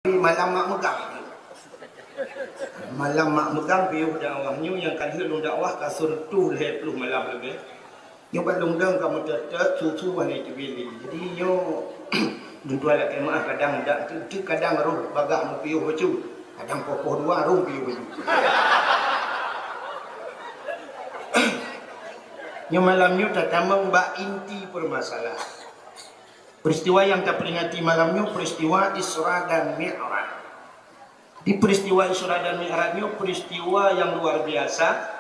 malam mak megang. Malam mak megang biu dakwahnya yang kan hilang dakwah kasur tu leh 10 malam lebih. Nyo balung deng kamu tetap susu wanita bili. Jadi nyo Duntuan laki maaf kadang dak tu kadang roh bagak mu piuh baju. Kadang kokoh dua roh piuh baju. Nyo malam nyo tatamang ba inti permasalahan. Peristiwa yang kita peringati malamnya peristiwa Isra dan Mi'raj. Di peristiwa Isra dan Mi'rajnya peristiwa yang luar biasa.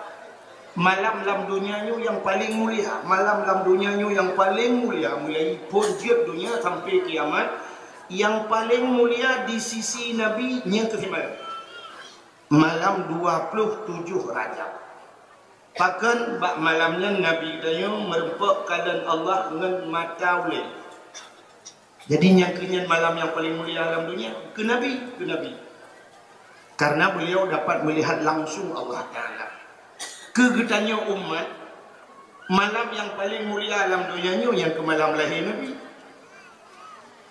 Malam lam dunianya yang paling mulia, malam lam dunianya yang paling mulia, mulai punjab dunia sampai kiamat. Yang paling mulia di sisi Nabi yang ketiga. Malam 27 Rajab. Bahkan bak malamnya Nabi dia merempak keadaan Allah dengan mata ulil. Jadi nyangkanya malam yang paling mulia dalam dunia ke Nabi. Karena beliau dapat melihat langsung Allah Ta'ala. Kegetanya umat, malam yang paling mulia dalam dunia yang ke malam lahir Nabi.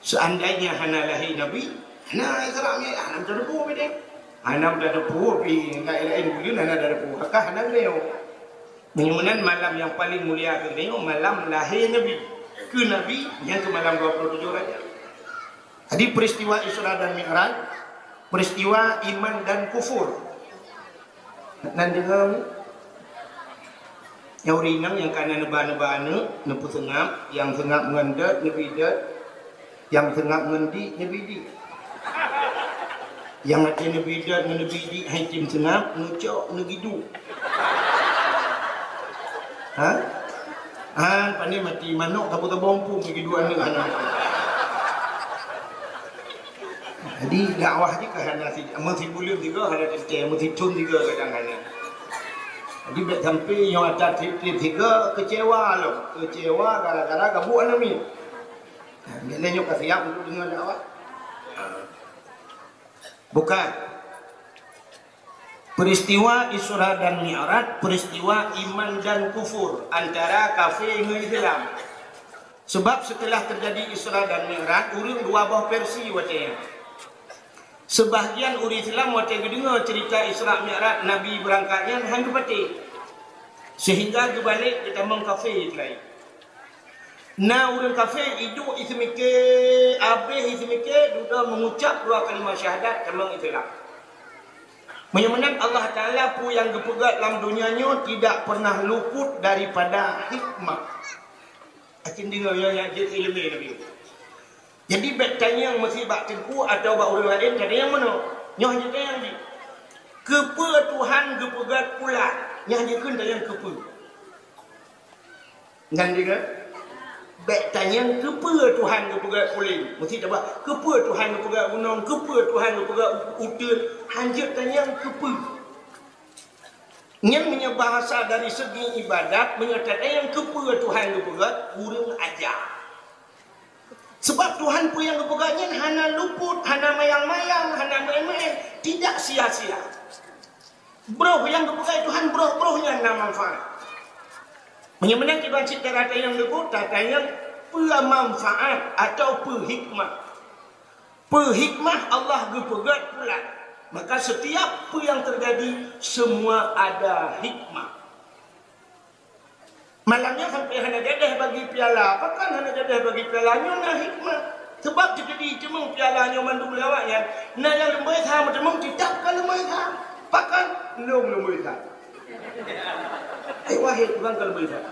Seandainya hana lahir Nabi, hana Isra'nya, hana ada puh beda. Hana ada puh, tapi lain bujun hana ada puh. Hakah hana beliau. Menyurunan malam yang paling mulia ke beliau, malam lahir Nabi. Ke Nabi yang ke malam 27 Rajab. Jadi peristiwa Isra dan Mi'raj, peristiwa iman dan kufur. Dan dengan yang rinang yang kanan neba-nebana, nepu sengap, yang sengap mengendat, nebidat, yang sengap mengendi, nebidi. Yang ada nebidat, nebidi, haitim sengap, nucok, negidu. Ha? Pandai mati manuk tak bompung bagi dua anak anak. Jadi dakwah ni kerana mesti boleh juga ada cerita, mesti tun juga kadang-kadang. Jadi bila sampai yang ada trip tiga kecewa loh, kecewa gara-gara kabut anak ni. Bila nyok kasiap untuk dengar dakwah. Bukan. Peristiwa Isra dan Mi'raj, peristiwa iman dan kufur antara kafir dengan Islam. Sebab setelah terjadi Isra dan Mi'raj, urang dua buah versi watanya. Sebahagian orang Islam watanya dengar cerita Isra Mi'raj Nabi berangkatnya hang pati. Sehingga kebalik kita mengkafir lain. Nah orang kafir hidup ismike, habis ismike sudah mengucap dua kalimat syahadat tentang Islam. Menyamanan Allah Ta'ala pun yang kepegat dalam dunianya tidak pernah luput daripada hikmah. Akin dengar yang jadi ilmu Nabi. Jadi bertanya yang mesti bak tengku atau bak orang lain, kata yang mana? Nyah je yang ni. Kepa Tuhan kepegat pula. Nyah je kan yang kepa. Ngan juga. Bertanya kepa Tuhan kepegat pulih. Mesti tak bak. Kepa Tuhan kepegat gunung. Kepa Tuhan kepegat utun. Hanjir tanya kepa. Yang punya bahasa dari segi ibadat menyatakan yang kepa Tuhan kepegat kurang ajar. Sebab Tuhan pun yang kepegatnya hana luput, hana mayang-mayang, hana main-main, tidak sia-sia. Bro yang kepegat Tuhan bro-brohnya nak manfaat. Menyamakan kita cipta kata yang luput, kata yang pemanfaat atau perhikmah. Perhikmah Allah kepegat pula. Maka setiap apa yang terjadi semua ada hikmah. Malamnya sampai hana jadah bagi piala. Apakah hana jadah bagi pialanya nak hikmah? Sebab jadi cemung pialanya mandu lewatnya. Nah yang lembai sama cemung tidak kan lembai sama. Pakan lembai sama. Wahid bukan kalau lembai sama.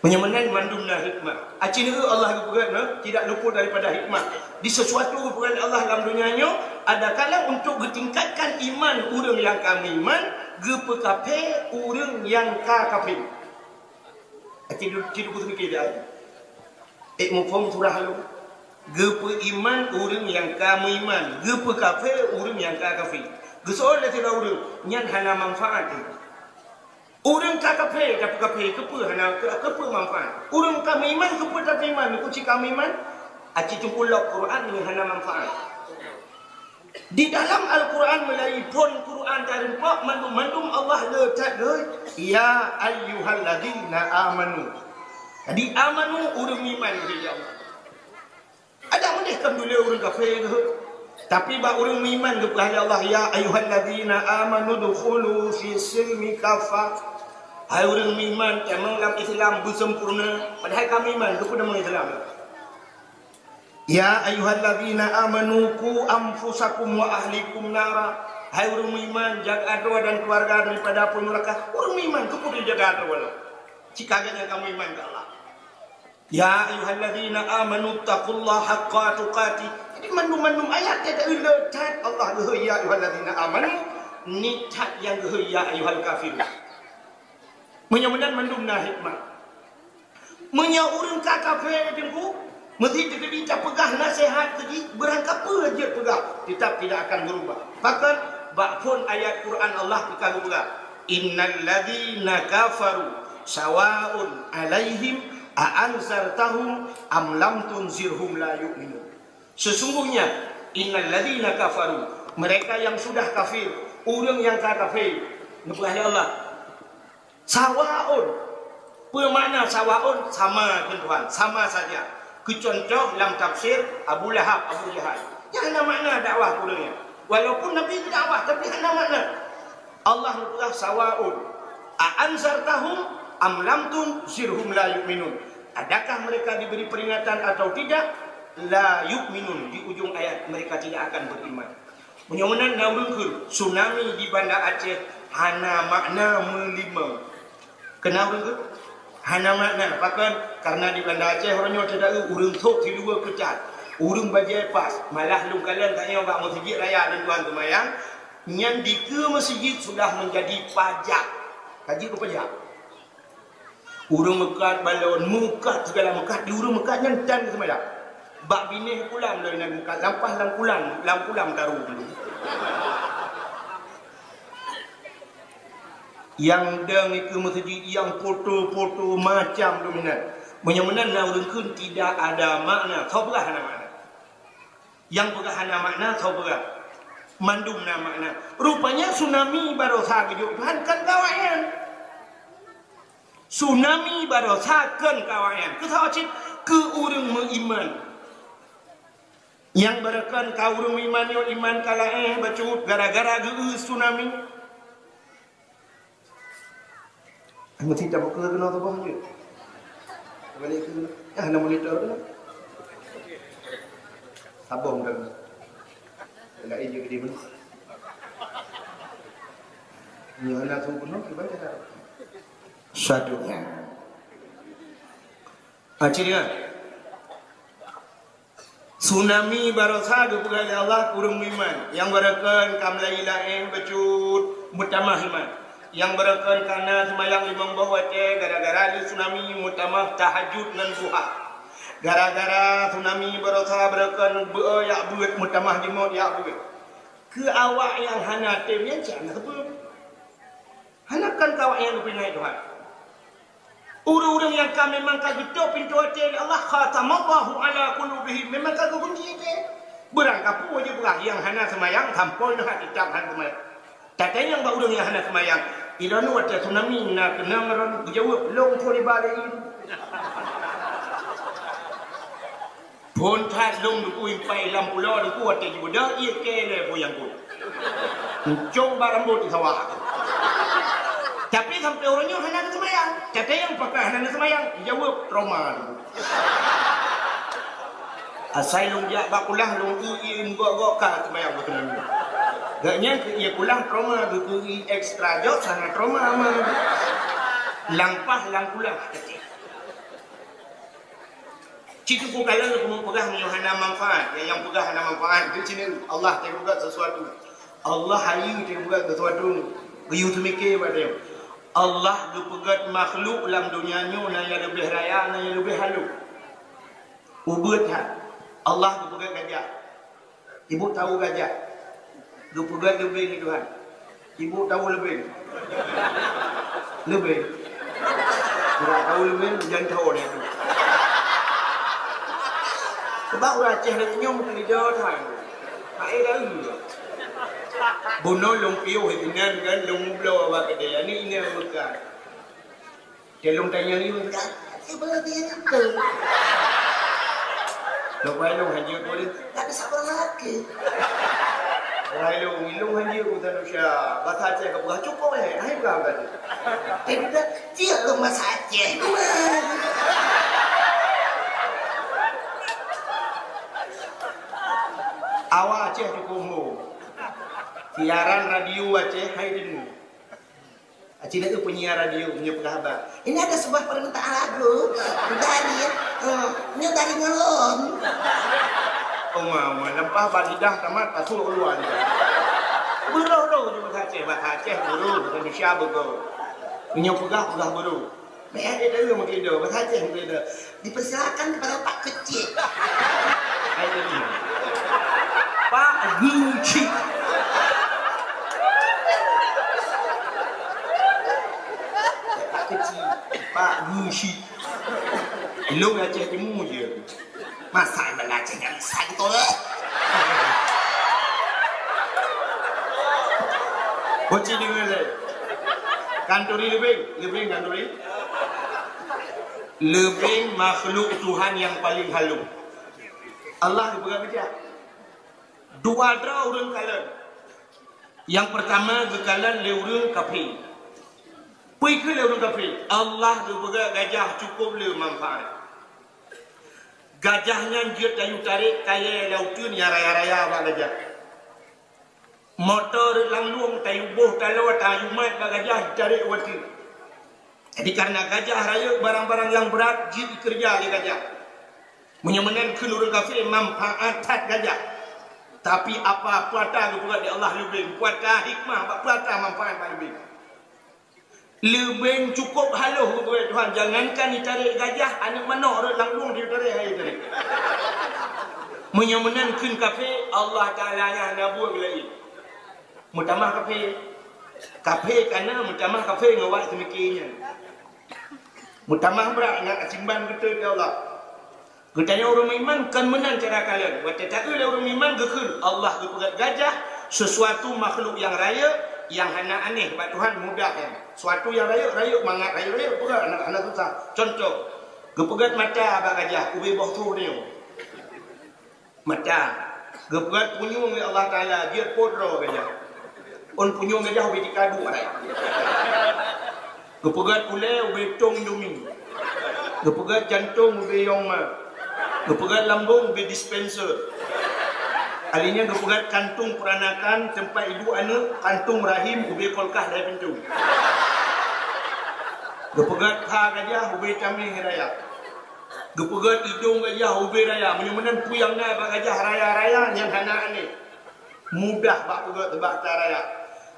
Penyamanan mandumna hikmah. Acin itu Allah kepegat tidak luput daripada hikmah. Di sesuatu kepegat Allah dalam dunianya ada kala untuk ditingkatkan iman orang yang kami iman, gepekape orang yang kafir. Acin itu mikir dia. Mufhum surah lu. Gepe iman orang yang kami iman, gepekape orang yang kafir. Gesoal tidak orang yang hana manfaat. Orang kafir tapi kafir kepa manfaat. Orang kami iman kepa tapi iman. Kunci kami iman aci cungkulak Quran dengan hana manfaat. Di dalam Al-Quran melalui pun Quran tarimpak mandum Allah letak ya ayyuhalladzina amanu. Jadi amanu orang iman kepada Allah. kafir ke. Tapi bak urang iman ke Allah, ya ayyuhalladzina amanu dukhulu fi silmi kafah. Hai urang iman emang dalam Islam bersempurna. Padahal kami iman kepada Islam. Ya ayyuhalladzina amanu qu anfusakum wa ahlikum nara. Hai urang iman jaga doa dan keluarga daripada api neraka. Urang iman kepada jaga doa. Jika yang kamu iman ke Allah. Ya ayyuhalladzina amanu taqullaha haqqa tuqatih. Jadi mandum-mandum ayat ada letak Allah ya ayyuhalladzina amanu ni tak yang ya ayyuhal kafir. Mudah-mudahan mandum na hikmah. Munya urang kafir dengku mesti kita pegah nasihat tadi berangkat apa aja pegah tetap tidak akan berubah. Bahkan bakpun ayat Quran Allah kita berubah. Innal ladzina kafaru sawaun alaihim a'anzartahum am lam tunzirhum la yu'minun. Sesungguhnya innal ladzina kafaru, mereka yang sudah kafir, orang yang kafir, nebah Allah. Sawaun, bermakna sawaun sama Tuhan, sama saja. Kecontoh dalam tafsir Abu Lahab, Abu Jahal. Yang ada makna dakwah orangnya. Walaupun Nabi dakwah tapi ada makna. Allah nebah sawaun. A'anzartahum am lam tunzirhum la yu'minun. Adakah mereka diberi peringatan atau tidak? La yu'minun. Di ujung ayat mereka tidak akan beriman. Mudah-mudahan naurungkul tsunami di Banda Aceh hana makna melima. Kenapa ke? Hana makna. Bahkan karena di Banda Aceh orangnya tidak urung tok di luar kecat. Urung bajai pas. Malah lu kalian tanya orang masjid raya dan tuan temayang. Yang di ke masjid sudah menjadi pajak. Kaji ke pajak. Urung mekat balon, mekat segala mekat. Di urung mekat nyantan ke semayang. Bak binih pulang dari nak mekat. Lampah lampulang taruh dulu. Yang deng itu masjid yang foto-foto macam dominan. Mudah-mudahan naurungkun tidak ada makna. Kau berah hana makna. Yang berah hana makna kau berah. Mandum na makna. Rupanya tsunami barosa kejuk Tuhan kan kawayan. Tsunami barosa kan kawayan. Kita wajib ke urang mengiman. Yang berakan kau urang iman yo iman kala bacut gara-gara geus tsunami. Anu tidak buka kena tu bah je. Balik ke hana monitor tu. Sabong dah. Nak je gede pun. Ni hana tu pun ke baca dah. Satunya. Akhirnya tsunami barosa kepada Allah kurang iman. Yang berakan kamlailain bacut mutamah iman. Yang berakan karena semayang imam bahwate gara-gara di tsunami mutamah tahajud dan duha. Gara-gara tsunami barosa berakan ya buat mutamah di maut ya buat. Ke awak yang hana temnya jangan sebut. Hanakan kawak yang dipinai Tuhan. Urang-urang yang kami memang kagetok pintu hati Allah khatamallahu ala qulubihim memang kagak kunci itu. Berangkat pun je berang yang hana semayang tampol nak tetap hana semayang. Tatanya yang bak urang yang hana semayang. Iranu ada tsunami nak kena ngaran jawab long tu di balain. Pontat long duku impai lam pulau duku ada juga ia kele boyang pun. Cong barambut di sawah. Tapi sampai orangnya hana semayang. Kata yang pakai hana semayang jawab trauma dulu. Asai long jak bakulah long iim gok ka semayang betul. Gaknya ia pulang trauma betul ekstra jauh sangat trauma aman. Lampah lang pulang. Citu pun kalian kamu pegang hana manfaat. Yang pegang hana manfaat di sini Allah terbuka sesuatu. Allah hayu terbuka sesuatu. Gayu tu mikir pada Allah berpegat makhluk dalam dunia ni yang lebih raya, yang lebih halus. Ubud Allah berpegat gajah. Ibu tahu gajah. Berpegat lebih ni Tuhan. Ibu tahu lebih. Lebih. Tidak tahu lebih jangan tahu ni. Sebab orang Aceh dia nyom kerja Tuhan. Hai dah dulu. Bono long piu hinan kan long blow apa ke dia ni ini bukan. Dia long tanya ni bukan. Siapa dia ke? Lepas lu hanya tu dia. Tak ada sabar lagi. Lepas lu ilung hanya tu tak usah. Bahasa Aceh ke buah cukup Hai berapa tadi? Dia dah dia rumah saja. Awak Aceh cukup mu. Siaran radio Aceh hai dengar. Aceh itu penyiar radio, punya penghabar. Ini ada sebuah permintaan lagu dari ini dari ngelon. Oh mama, lempah badidah tamat pasuk keluar dia. Buru je bahasa Aceh buru, bahasa Indonesia bego. Punya pegah buru. Baik, Dia dah mungkin dah bahasa Aceh mungkin dah. dipersilakan kepada Pak Kecil. Hai tadi. Pak Gucci. Pak kecil, Pak Gucci. Lu Aceh Timur je. Masa yang Aceh yang bisa gitu lah. Bocil dengar saya. Kanturi lebih kanturi. Lebih makhluk Tuhan yang paling halus. Allah dipegang kerja. Dua dra orang kalan. Yang pertama kekalan le orang kafir. Pui ke le orang kafir. Allah dipegang gajah cukup le manfaat. Gajahnya dia tayu tarik kaya lautun ya raya-raya ba gajah. Motor langlung tayu boh kalau tayu mat ba gajah tarik wati. Jadi karena gajah raya barang-barang yang berat jid kerja di gajah. Menyamanan ke orang kafir manfaat gajah. Tapi apa puata kepada Allah lebih puata hikmah puata manfaat lebih. Lebih cukup haluh kepada Tuhan. Jangankan ditarik gajah anak mana orang langlung ditarik hari tarik. Menyamanan ke kafir Allah Taala yang nabuh lagi. Mutamah kafir karena mutamah kafir ngawak semikirnya. Mutamah berat nak simban kita ke Allah. Katanya orang iman kan menang cara kalian. Tetapi orang iman gekul Allah kepegat gajah sesuatu makhluk yang raya yang hana aneh bak Tuhan mudah kan. Suatu yang raya mangat raya pegat anak-anak susah. Contoh kepegat mata bak gajah ubi boh tu ni. Mata kepegat punyung oleh Allah Taala dia podro gajah. On punyung gajah ubi dikadu raya. Kepegat pula ubi tong dumi. Kepegat jantung ubi yongma. Kepegat lambung be dispenser. Alinya kepegat kantung peranakan tempat ibu anak, kantung rahim ube kolkah dari pintu. Kepegat ha gajah ube taming raya. Kepegat hidung gajah ube raya. Menyamanan puyang na bak gajah raya-raya yang hana ni. Mudah bak pegat tebak raya.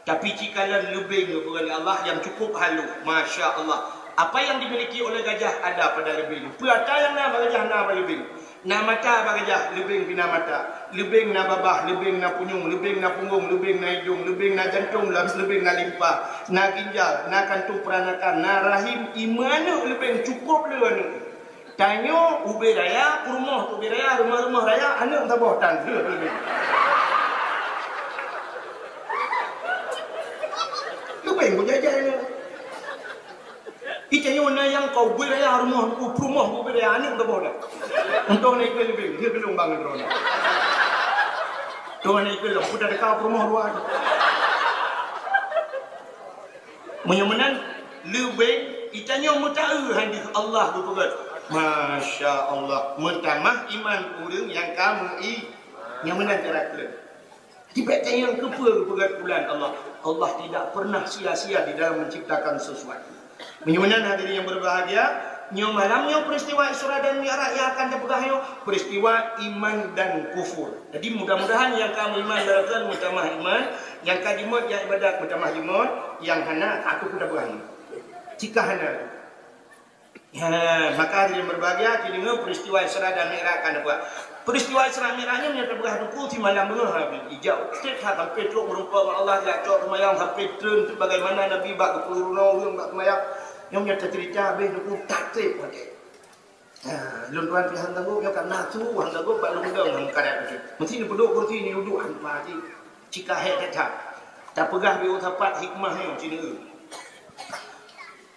Tapi cikalan lebih kepegat Allah yang cukup halu. Masya Allah. Apa yang dimiliki oleh gajah ada pada lebih. Puata yang na gajah na lebih. Na mata gajah lebih bina mata, lebih na babah, lebih na punyung, lebih na punggung, lebih na hidung, lebih na jantung, lebih na limpa, na ginjal, na kantung peranakan, na rahim, imanu lebih cukup lewan. Tanyo ube raya, rumah ube raya, rumah-rumah raya, anak tak bohtan lebih. Lebih berjajah ni. Itanya mana yang kau beraya rumah kau beraya anak tak boleh. Untuk naik lebih dia belum bangun drone. Tuan naik belum sudah dekat rumah luar. Menyamanan lebih itanya muta'u hadis Allah berpegat. Masya Allah. Mentamah iman orang yang kamu yang mana cara kalian. Tiba-tiba yang kepegat bulan Allah. Allah tidak pernah sia-sia di dalam menciptakan sesuatu. Menyamanan hadirin yang berbahagia, nyo malamnya peristiwa Isra dan Mi'raj yang akan dipegahnya peristiwa iman dan kufur. Jadi mudah-mudahan yang kamu iman dan mutamah iman, yang kadimot yang ibadat mutamah iman, yang hana aku sudah berani. Jika hana, maka hadirin berbahagia, kini peristiwa Isra dan Mi'raj akan dibuat. Peristiwa Isra Mi'rajnya yang terbuka duku di malam tengah habis hijau. Setiap sampai teruk merupakan Allah yang cok semayang sampai turun bagaimana Nabi bak kepulurau yang bak semayang yang nyata cerita habis duku tak trip pakai. Lun tuan pihak tangguh yang kan nafsu hang tangguh pak lundang hang karat tu. Mesti ni duduk kursi ni duduk hang mati. Jika hek tak pegah bi utapat hikmah yang sini.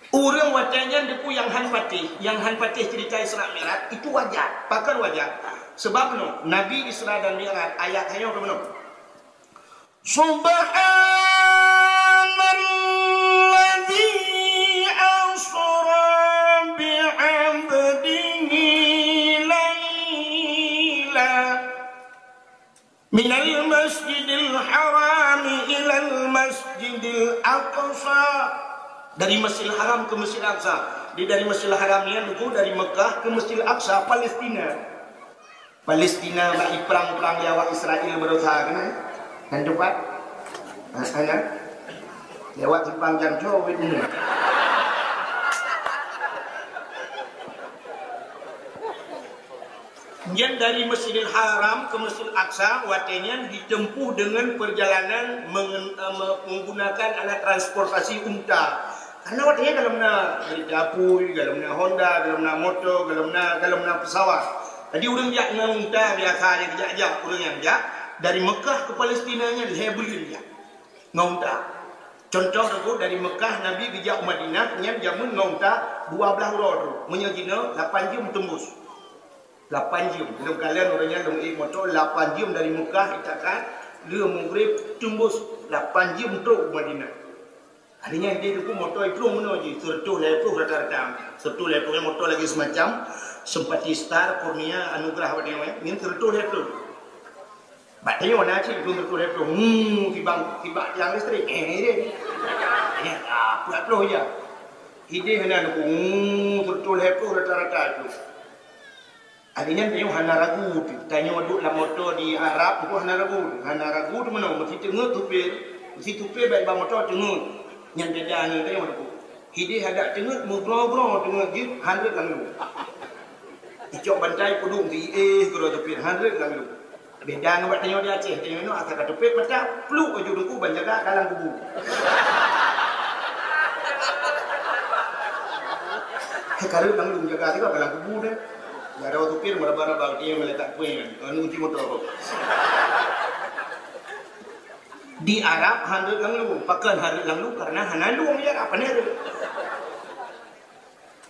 Orang watanya deku yang Han Patih cerita Isra Mi'raj itu wajar, bahkan wajar. Sebab no, Nabi Isra dan Mi'raj ayat hanya ke mana? Subhanalladzi asra bi'abdihi laila minal masjidil haram ilal masjidil aqsa. Dari Masjidil Haram ke Masjidil Aqsa. Dari Masjidil Haram ni nunggu dari Mekah ke Masjidil Aqsa, Palestina. Palestina bagi perang-perang lewat Israel berusaha kan? Dan cepat. Anak lewat Jepang jam jauh ini. Kemudian dari Masjidil Haram ke Masjidil Aqsa watenya ditempuh dengan perjalanan menggunakan alat transportasi unta. Karena watenya dalamnya kereta api, dalamnya Honda, dalamnya motor, dalamnya pesawat. Jadi orang jak dengan unta biasanya kejak-kejak orang yang jak dari Mekah ke Palestina nya dihebulin dia. Ngonta. Contoh tu dari Mekah Nabi bijak Madinah nya jamun ngonta 12 roda. Menyajina 8 jam tembus. 8 jam. Dalam kalian orangnya dalam motor 8 jam dari Mekah itakan dia Maghrib tembus 8 jam untuk Madinah. Hadinya dia tu motor itu mana je sertuh lepuh rata-rata. Sertuh lepuh motor lagi semacam Sempati Star Kurnia Anugerah apa dia ni sertuh lepuh. Batanya mana sih itu sertuh lepuh. Tiba yang listrik dia. Ya apa lepuh ya. Ide hana tu sertuh lepuh rata-rata tu. Hadinya dia hana ragu tanya duduk dalam motor di Arab tu hana ragu tu mana mesti tengok tupe baik bang motor tengok yang beda ni dia mana tu hidi hadap tengok mubro tengok jeep 100 lalu icok bantai pudung di guru tupe 100 lalu beda nak buat tanya dia Aceh tanya no asal kata tupe macam peluk baju dengku banjaga dalam kubu karut lalu jaga juga dalam kubu dah ya ada tupe meraba-raba dia meletak kuih anu uji motor di Arab handuk langlu, pakai handuk langlu karena hanalung ya apa ni?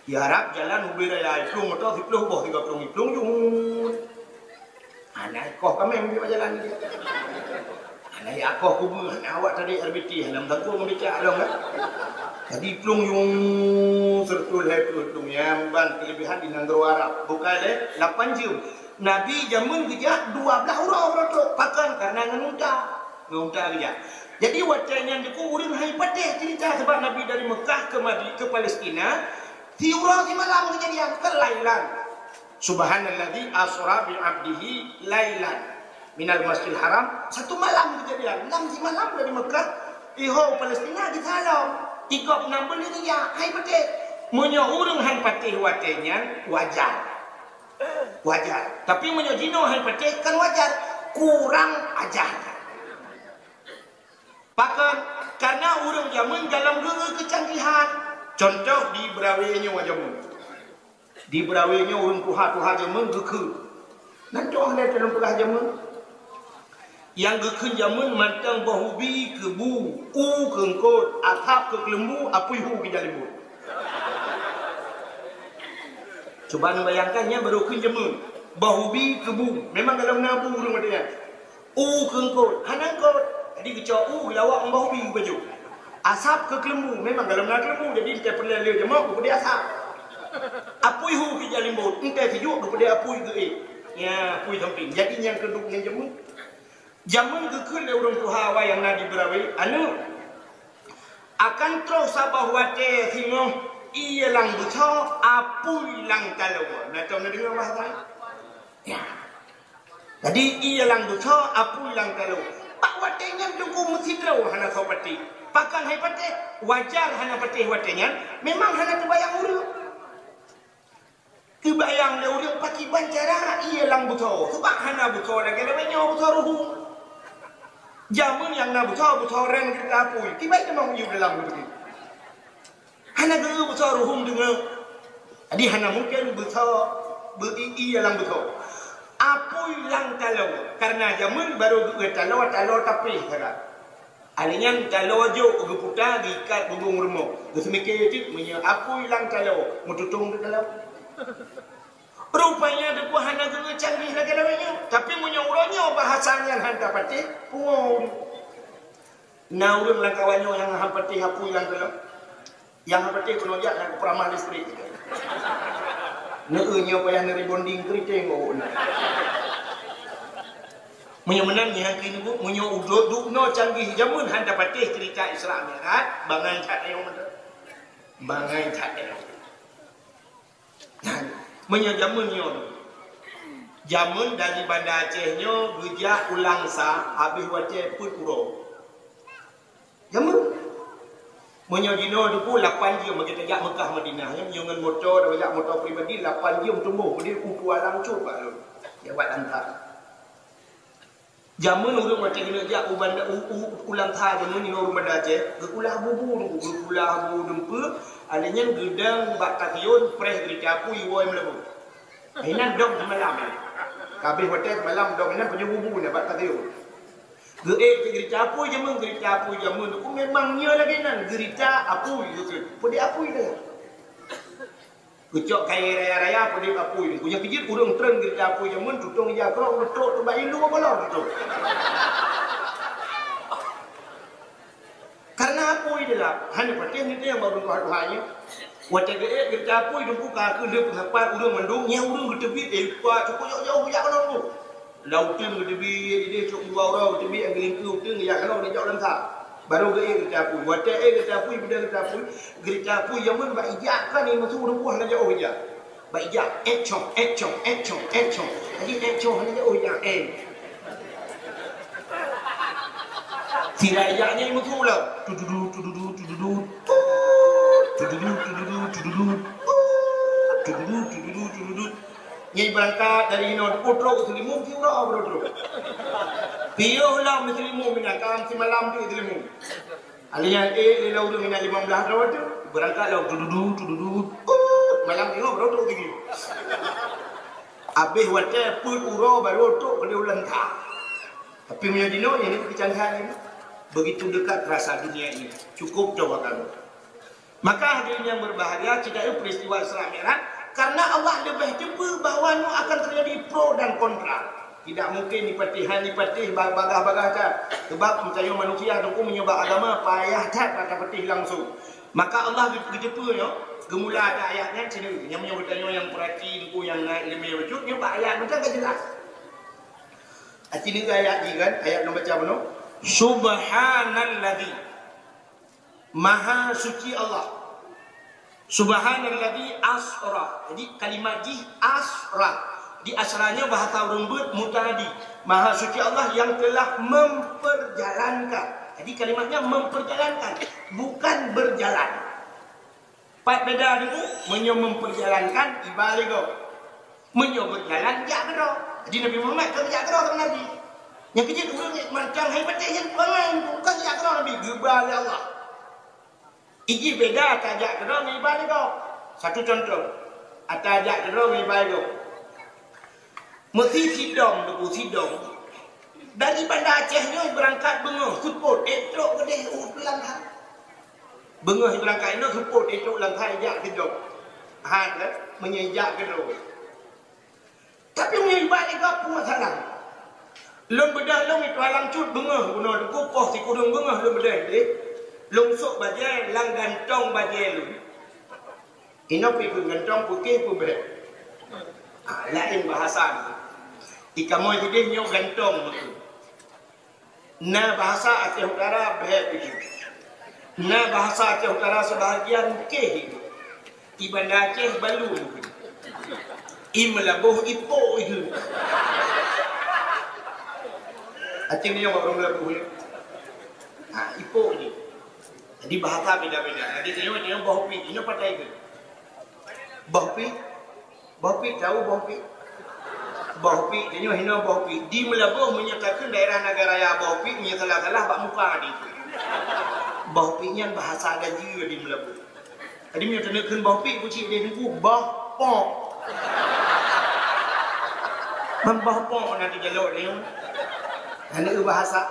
Di Arab jalan ubir raya plung motor si plung boh 30 plung jung. Anak koh kami ambil jalan ni. Anak ya koh kubu, awak tadi RBT dalam tangku membaca along kan? Jadi plung jung sertul plung yang ban kelebihan di negara Arab bukan le 8 jam. Nabi jamun gejak 12 orang tu pakai karena ngunta. Ngonta dia. Jadi wacanya diku urang hai patih cerita sebab Nabi dari Mekah ke Palestina, tiura di malam kejadian kelailan. Subhanalladzi asra bi 'abdihi lailan minal Masjidil Haram, satu malam kejadian. 6 malam dari Mekah iho Palestina di salam. 36 bulan dia hai patih. Munyo urang hai patih wacanya wajar. Tapi munyo jino hai patih kan wajar, kurang ajar. Bahkan karena orang zaman dalam gera kecanggihan. Contoh di berawainya wajamun. Di berawainya orang tuha zaman geka. Nanti orang lihat dalam perah zaman. Yang geka zaman mantang bahubi ke bu, ke engkot, atap ke kelembu, apuihu ke jalimbu. Coba bayangkannya baru ke zaman. Bahubi ke bu. Memang dalam nabu orang matanya. Ke engkot, hanangkot. Jadi kecau lawak membau bi baju. Asap ke kelembu, memang dalam nak kelembu jadi kita perlu dia jemaah kepada asap. Apui hu ke jalimbu, kita sejuk kepada apui ke ya apui samping. Jadi yang keduk yang jamun ke orang tuha wa yang nadi berawai anu akan terus sabah wate singo ia lang buco apui lang talawa. Nak tahu nak dengar bahasa? Ya. Jadi ia lang buco apui lang talawa. Pak watenya dulu mesti tahu hana kau pati. Pakan hai pati wajar hana pati watenya. Memang hana terbayang urut. Kebayang le urut paki bancara ia lang buto. Sebab hana buto lagi namanya buto ruhu. Jamun yang na buto ren kita apui. Tiba itu mau hidup dalam begitu. Hana guru buto ruhum dengar. Jadi hana mungkin buto ia lang buto. Apui lang talau karena jamun baru talau tapi kata Alinyan kalau jo geputar diikat bubung remuk. Gesemikir itu punya apa hilang kalau mututung ke dalam. Rupanya ada buah negara canggih lagi namanya. Tapi punya urangnya bahasanya hantar patih pun. Nah urang langkawannya yang hampatih apa hilang dalam. Yang hampatih penojak yang peramal listrik. Neunya payah neri bonding keriting oh. Menyemenang yang kini bu, menyo udut dukno canggih jamun handa patih cerita Islam Mi'raj, bangai tak yang mana, bangai tak yang. Nah, menyo jamun nyo, jamun dari Banda Acehnya gejak ulang sah, habis wajah put uro. Jamun, menyo dino tu 8 jam kita jak Mekah Madinah, yang dengan motor, dah motor pribadi 8 jam tumbuh, dia kuku alam cuba lu, dia buat antar. Jamun urang macam ni jak ulang thai jamun ni urang Banda Aceh gekulah bubu gekulah bubu dempe adanya gedang bak takyun preh gerita pui woi melebu ainan dong semalam kabeh hotel malam dong ainan punya bubu na bak takyun ge gerita pui jamun tu memangnya lagi nan gerita apui gitu pudi apui dah Kecok kaya raya-raya pada apui punya kejit urang tren gerita apui jamun tutong ya kerong letok tu bayi lu bolor gitu. Karena apui dia hanya patih ni yang baru tuhan-tuhannya. Wata ge gerita apui dumpu ka ke lep ngapat urang mandung nya urang getebi elpa cukup jauh-jauh ya kalau tu. Lautin getebi ide cuk dua orang getebi anggelin tu teng ya kalau dia jauh lengkap. Baru ge gerita apui wata gerita apui benda gerita apui yang mun ba ijak kan ni masuk rumah na jauh ijak ba ijak echong jadi echong na jauh ijak sila ijaknya masuk lah tududu nyai berangkat dari Hino Putro ke Selimung Kira bro Piyuh lah Muslimu minakam si malam tu Muslimu alian lela udah minat 15 tahun tu berangkat lah tududu malam tengok bro tu gini habis wajah pun uro baru tu boleh ulang tak tapi punya dino yang ini kecanggahan ini begitu dekat rasa dunia ini cukup coba kamu maka hadirin yang berbahagia tidak peristiwa Isra Mi'raj karena Allah lebih jumpa bahawa akan terjadi pro dan kontra. Tidak mungkin dipatih bagah-bagah tak. Sebab percaya manusia tu menyebab agama payah tak kata patih langsung. Maka Allah berjepanya gemula ada ayatnya sini yang menyebutnya yang perhati tu yang naik ilmu wujud dia ayat macam tak jelas. Ini ayat ni kan ayat nombor berapa no? Subhanalladzi Maha suci Allah. Subhanalladzi asra. Jadi kalimat ji asra. Di asalnya bahasa rumbut mutadi. Maha suci Allah yang telah memperjalankan. Jadi kalimatnya memperjalankan, bukan berjalan. Pat beda dulu, menyo memperjalankan ibaligo. Menyo berjalan jak kero. Jadi Nabi Muhammad kerja kero sama Nabi. Yang kecil urang macam hebat yang pangan bukan jak kero Nabi gebal Allah. Iji beda tajak kero ibaligo. Satu contoh. Atajak kero ibaligo. Mesti sidong tu sidong dari Banda Acehnya berangkat bengah support etrok gede ulang kan bengah berangkat itu support etrok ulang kan jak kedok han menyejak kedok tapi menyebab juga apa masalah long bedah long itu alam cut bengah guna kupoh si kudung bengah long bedah long sok bajai lang gantong bajai lu ino pi gantong putih pun bedah lain bahasa ikamu jadi nyok gantong na bahasa Aceh Utara begitu na bahasa Aceh Utara sebahagian ke Banda Aceh balu imlabuh ipo itu Aceh ni yang orang melabuh ipo ni jadi bahasa beda-beda jadi dia bohpi ini pakai itu bohpi tahu bohpi Bohpi, dia hina bohpi. Di Melabuh menyatakan daerah negara ya bohpi punya salah-salah bak muka di. Bohpinya bahasa gaji di Melabuh. Jadi menyatakan bohpi kucing dia tunggu bohpok. Membohpok nanti jalur dia. Hanya bahasa.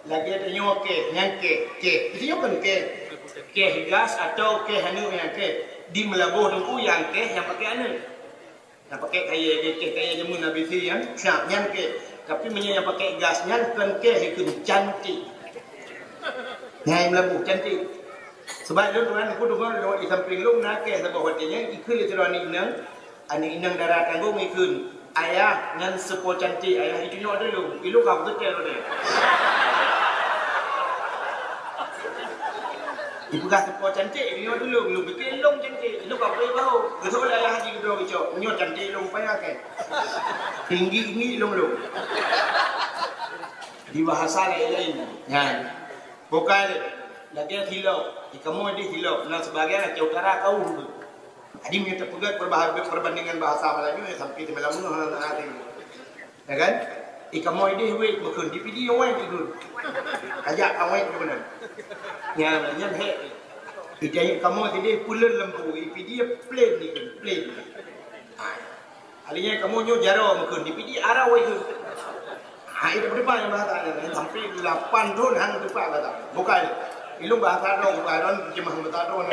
lagi ada nyawa ke yang ke itu kan ke gas atau ke hanu yang ke di melabuh dengku yang ke yang pakai anu yang pakai kayak jamun Nabi yang siap yang ke tapi yang pakai gasnya kan ke itu cantik yang melabuh cantik sebab itu tuan aku dengar di samping lu nak ke sebab hatinya ikut itu ani inang darah tanggung ikut ayah ngan sepo cantik ayah itu nyawa dulu ilu kau betul deh ibu dah sepo cantik nyawa dulu lu betul long cantik ilu kau boleh bau betul ayah haji kedua kicau nyawa cantik long payah kan tinggi long di bahasa lain kan bukan lagi hilau kamu ada hilau dan sebagian Aceh Utara kau Adi minta pegat perbandingan bahasa Melayu sampai di Melayu nanti, ya kan? Ikamu ini wait makan di video wait itu, ajak kamu itu benar. Yang hek, ijai kamu tadi pulen lembu, video plain ni kan, plain. Alinya kamu nyu jaro makan di video arah wait itu. Itu berapa yang bahasa sampai 8 tahun hang berapa kata, bukan? Ilmu bahasa dong, bukan cuma bahasa dong.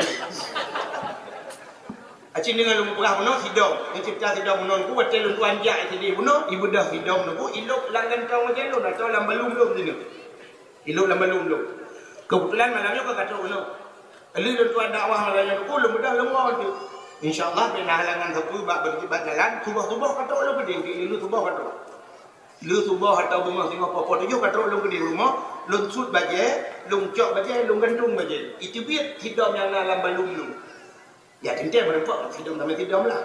Acing dengan lu pernah menol hidup, yang cipta hidup menol ku baca lu tuan jak tadi menol ibu dah hidup menol ilok langgan kau macam lu atau lambalum lu sini. Ilok lambalum lu. Kebetulan malamnya kau kata menol. Lu tuan dakwah malamnya ku lu dah lemah tu. Insya-Allah bina halangan sapu bak berkibat jalan, subah-subah kata lu gede, lu subah kata. Lu subah atau bunga singa popo tu kata lu gede rumah, lu sud baje, lu cok baje, lu gantung baje. Itu biar hidup yang lambalum lu. Ya tentu berempat hidup dalam hidup lah,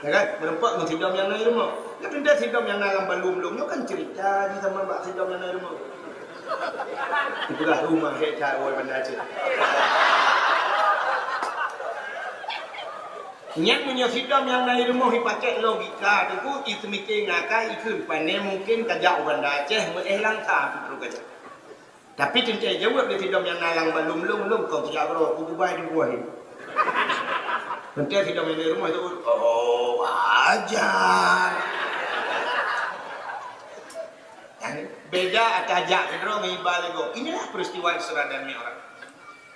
ya kan? Berempat hidup yang naik rumah. Ya tentu hidup yang dalam balum-balumnya kan cerita di sama bak hidup yang naik rumah. Itulah rumah hecat awal benda aja. Yang punya hidup yang naik rumah dipakai logika tu, itu mikir ngakai itu pandai mungkin kajak benda Aceh melangkah itu kerja. Tapi tentu jawab di hidup yang dalam balum-balum kau tidak perlu kubuai di buah ini. Nanti kita main di rumah itu, oh wajar. Beda atajak kedua ngibal itu. Inilah peristiwa Isra dan Mi'raj.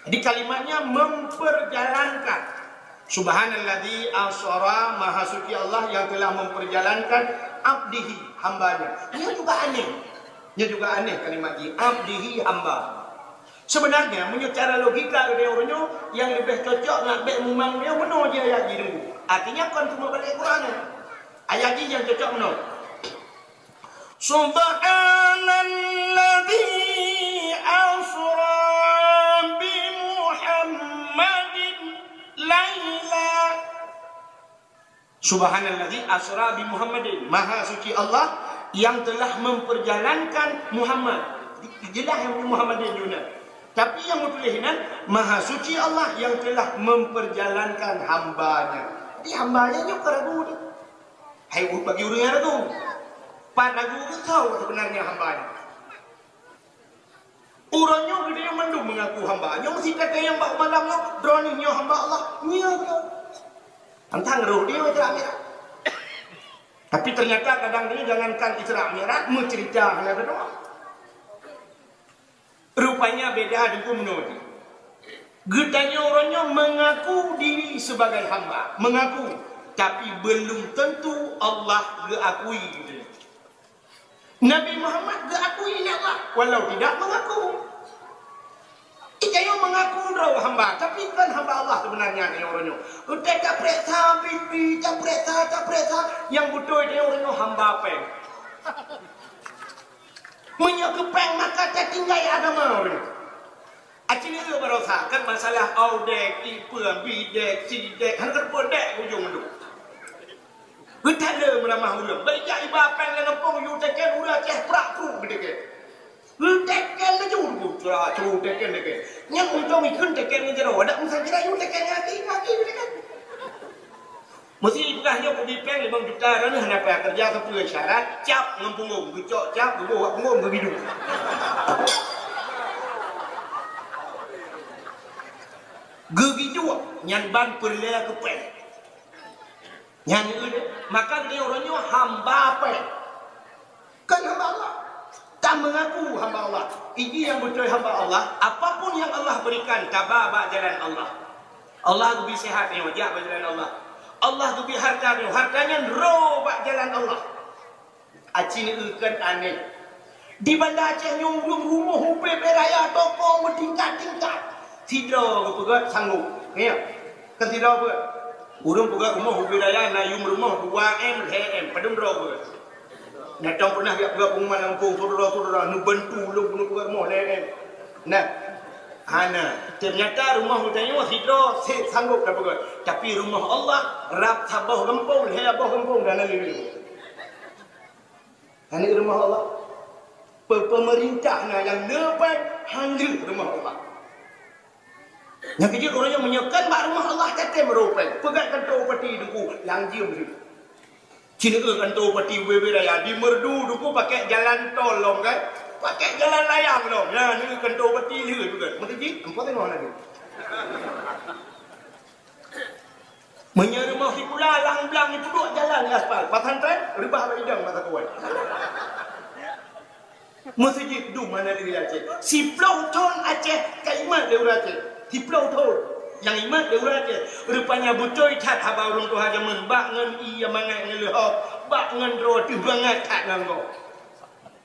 Jadi kalimatnya memperjalankan. Subhanalladzi asra, maha suci Allah yang telah memperjalankan abdihi, hambanya. Ini juga aneh. Ini juga aneh kalimat ini. Abdihi, hamba. Sebenarnya menurut cara logika dia orangnya yang lebih cocok nak baik memang dia benar je ayat ni dulu. Artinya kan cuma balik Quran. Ayat ni yang cocok benar. Subhanalladzi asra bi Muhammadin laila. Subhanalladzi asra bi Muhammadin. Maha suci Allah yang telah memperjalankan Muhammad. Jelas yang Muhammadin juga. Tapi yang tulisan maha suci Allah yang telah memperjalankan hambanya. Jadi hambanya juga ragu ni. Hai bagi orang yang ragu. Pak ragu tu tahu sebenarnya hambanya. Orangnya gede yang mandum mengaku hambanya. Mesti kata yang bak malamnya beraninya hamba Allah. Nya betul. Tentang roh dia Isra Mi'raj. Tapi ternyata kadang ini jangankan Isra Mi'raj mencerita hanya berdoa. Rupanya beda dengan menurut. Getanya orangnya mengaku diri sebagai hamba, mengaku, tapi belum tentu Allah diakui. Nabi Muhammad diakui oleh Allah, walau tidak mengaku. Dia mengaku roh hamba, tapi kan hamba Allah sebenarnya dia orangnya. Udah tak periksa, bibi, tak periksa. Yang betul dia orangnya hamba apa? Menyokepeng maka tak tinggal agama orang. Acing itu berusaha kan masalah audek, ipang, bidek, cidek, harga bodek ujung itu. Betala meramah ulang. Baiklah ibapeng dengan pong yu teken ulah ceh prak pru bedeke. Teken le jur putra, cu teken deke. Nyang untung ikun teken ni jero, ada musang kira yu teken lagi bedeke. Mesti bukannya pergi peng 5 juta dan hendak kerja sesuai syarat, cap ngempungum, gecok cap, gebuak pungum begitu. Begitu nyanban perle ke peng. Yang ini maka dia orangnya hamba apa? Kan hamba Allah. Tak mengaku hamba Allah. Ini betul hamba Allah, apapun yang Allah berikan, tabah jalan Allah. Allah beri sihat ni, wajah jalan Allah. Allah beri harta ni, hartanya roh jalan Allah. Aceh ni ikan aneh. Di Bandar Aceh nyumbung rumah hubib raya toko bertingkat-tingkat. Tidak ke pegat sanggup. Ya. Kan tidak apa. Urung pegat rumah hubib raya nayum rumah 2M, 3M, padum roh pegat. Natang pernah dia pegat pengumuman Lampung, saudara-saudara nu bantu lu bunuh pegat rumah 3M. Nah. Hana, ternyata rumah hutanya masih sanggup dah pegat. Tapi rumah Allah rap sabah gempung, hebah gempung dan lain-lain. Ini rumah Allah. Pemerintahnya yang lepas handil rumah Allah. Yang kecil orang yang menyekan mak rumah Allah kata merupai. Pegat kantor peti duku langjium tu. Cina kantor peti wewe raya di merdu duku pakai jalan tol kan? Pakai jalan layang dong. Nah, ni kantor peti dia juga. Mesti empat tengok lagi. Menyerumah si pula lang-lang itu duduk jalan di aspal. Patan tren, ribah beridang mata kuat. Masjid du mana di Aceh. Si Plauton Aceh ke imat dia Aceh. Si Plauton yang imat dia Aceh. Rupanya betul tak haba orang tu haja men bak ngan iya mangat ngelehop, bak ngan ro tu bangat tak nganggo.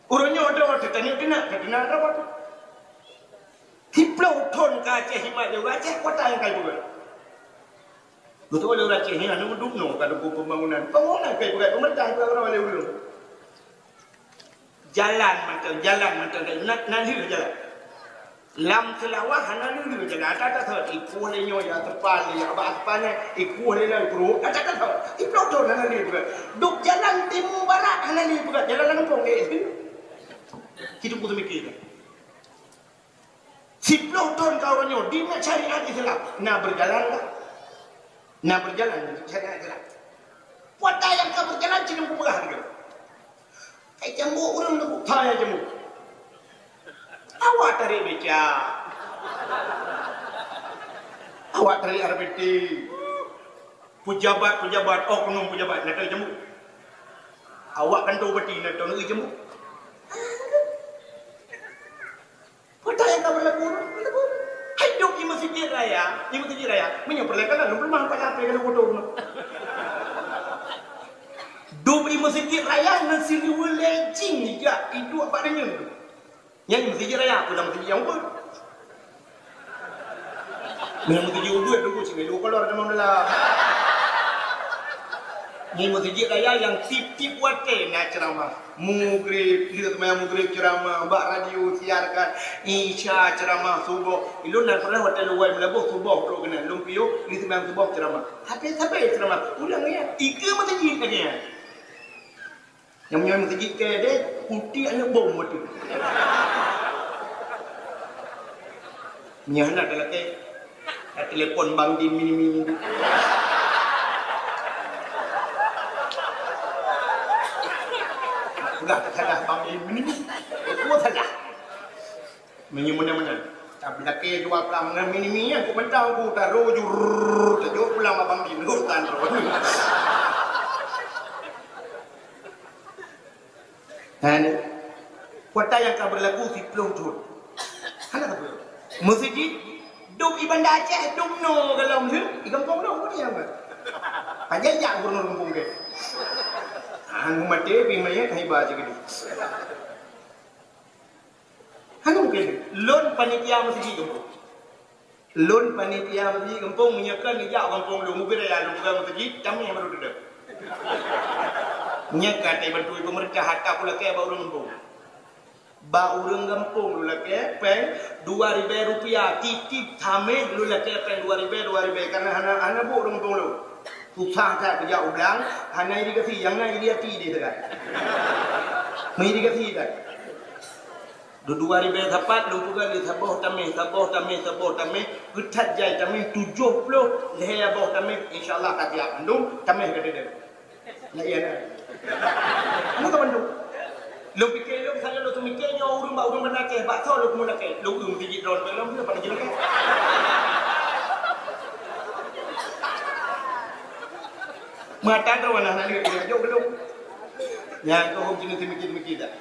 Urangnya ada tanya kena apa tu? Si Plauton ke Aceh imat dia Aceh kota yang kai bukan. Betul orang Aceh ni anu duduk no kalau pembangunan. Pembangunan kai bukan pemerintah orang oleh ulun. Jalan macam nanti jalan. Lam selawah nanti jalan. Ada tak ikut lenyo ya terpal ya apa ni ikut lenyo perut. Ada tak ikut tu nanti juga. Duk jalan timur barat nanti juga jalan Lampung ni. Kita pun mikir. Si Plauton kau orangnya di nak cari hati Islam. Nak berjalan tak? Nak berjalan cari hati Islam. Buat yang kau berjalan cina pun berah juga. Kayak jambu orang tu tanya jambu. Awak tarik beca. Awak tarik RPT. Pejabat oknum pejabat nak tarik jambu. Awak kan tahu beti nak tahu nak jambu. Pada yang kau berlaku. Hidup di masjid raya, menyempurnakan lu belum apa-apa kalau bodoh. Dua di masjid raya nasi liwel lejing juga itu apa adanya. Yang masjid raya aku dah masjid yang ber. Memang masjid ubat dulu sini lu kalau ada masalah. Ni masjid raya yang tip-tip wate nak ceramah. Mugrib, kita teman mugrib ceramah, bak radio siarkan, isya ceramah subuh. Ilun nak pernah hotel luar melabuh subuh perlu kena lumpio, kita teman subuh ceramah. Habis ceramah. Ulang ya. Ika masjid lagi ya. Yang punya masjid ke dia putih anak bom betul. Nyana adalah telefon Bang Din mini-mini. Sudah salah Bang Din mini. Itu salah. Menyemuna-muna. Tak belakang dua pelang dengan mini-mini aku mentang aku taruh jurr tajuk pulang Bang Din hutan terus. Hani, kota yang kau berlaku si Plauton. Mana tak boleh? Masjid, duk di Bandar Aceh, duk no kalau mungkin, di kampung no apa dia apa? Panjang jak guru kampung ke? Hang mati, bimanya kahiba aja gitu. Hang mungkin, lon panitia masjid kampung. Lon panitia masjid kampung menyekan ni jak kampung lu, mungkin raya lu bukan masjid, kami yang baru duduk. Menyekat bantu pemerintah hatta pula ke bau orang kampung. Bau orang kampung lu laki peng 2,000 rupiah titip tamik lu laki peng 2,000 karena anak bu orang kampung lu. Susah tak kerja ulang, hanya irigasi yang nak irigasi dia sekat. Mengirigasi tak. 2,000 dapat lu juga di sabah tamik getat jai tamik 70 leh bawah tamik insyaallah tak siap andung tamik kata dia. Nak iya dah. Kamu tak bantu. Lu fikir lu saya lu tu mikirnya urung mana ke, bak tahu lu kemana ke. Lu gigit drone dalam dia pada jelas. Mata tu mana nak lihat jauh belum. Yang kau jenis mikir tak.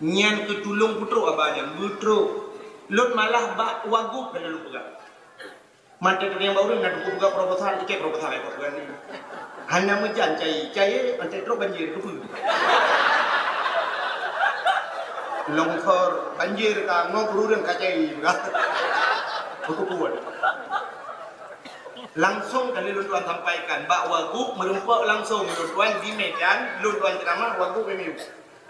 Nyan ke tulung putruk abahnya, putruk. Lut malah bak waguk dan lu pegang. Mantai yang baru nak buka proposal, ikat proposal apa bukan ni. Hanya menjan cai mantai terus banjir tu. Longkor banjir ka ngok rurang kacai juga. Aku kuat. Langsung kali Lutuan sampaikan bak waguk merempak langsung Lutuan di Medan, Lutuan ceramah waguk pemiu.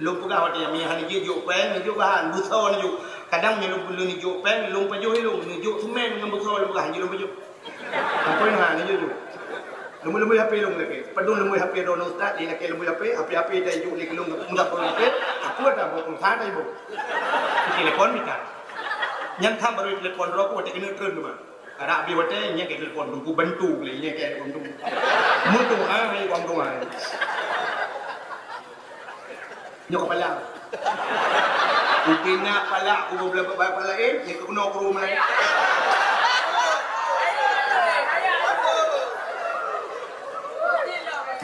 Lu pegah waktu yang mihan ni juk pen, juk bahan, busau ni juk. Kadang nyelum perlu ni juk pen, lu pajuh lu, ni juk semen dengan busau lu pegah lu pajuh. Apa yang ni juk. Lembu HP lu lagi. Padung lembu HP dono ustaz, ni nak lembu HP dah juk ni kelung mudah pun HP. Aku dah buat sana ibu. Telepon kita. Yang tham baru telepon rok waktu kena turun tu mah. Ara abi waktu yang ke telepon tunggu bantu beli yang ke untung. Mutung hai untung hai. Nyok kepala. Ukina kepala aku belah kepala ni ke kena ke rumah lain.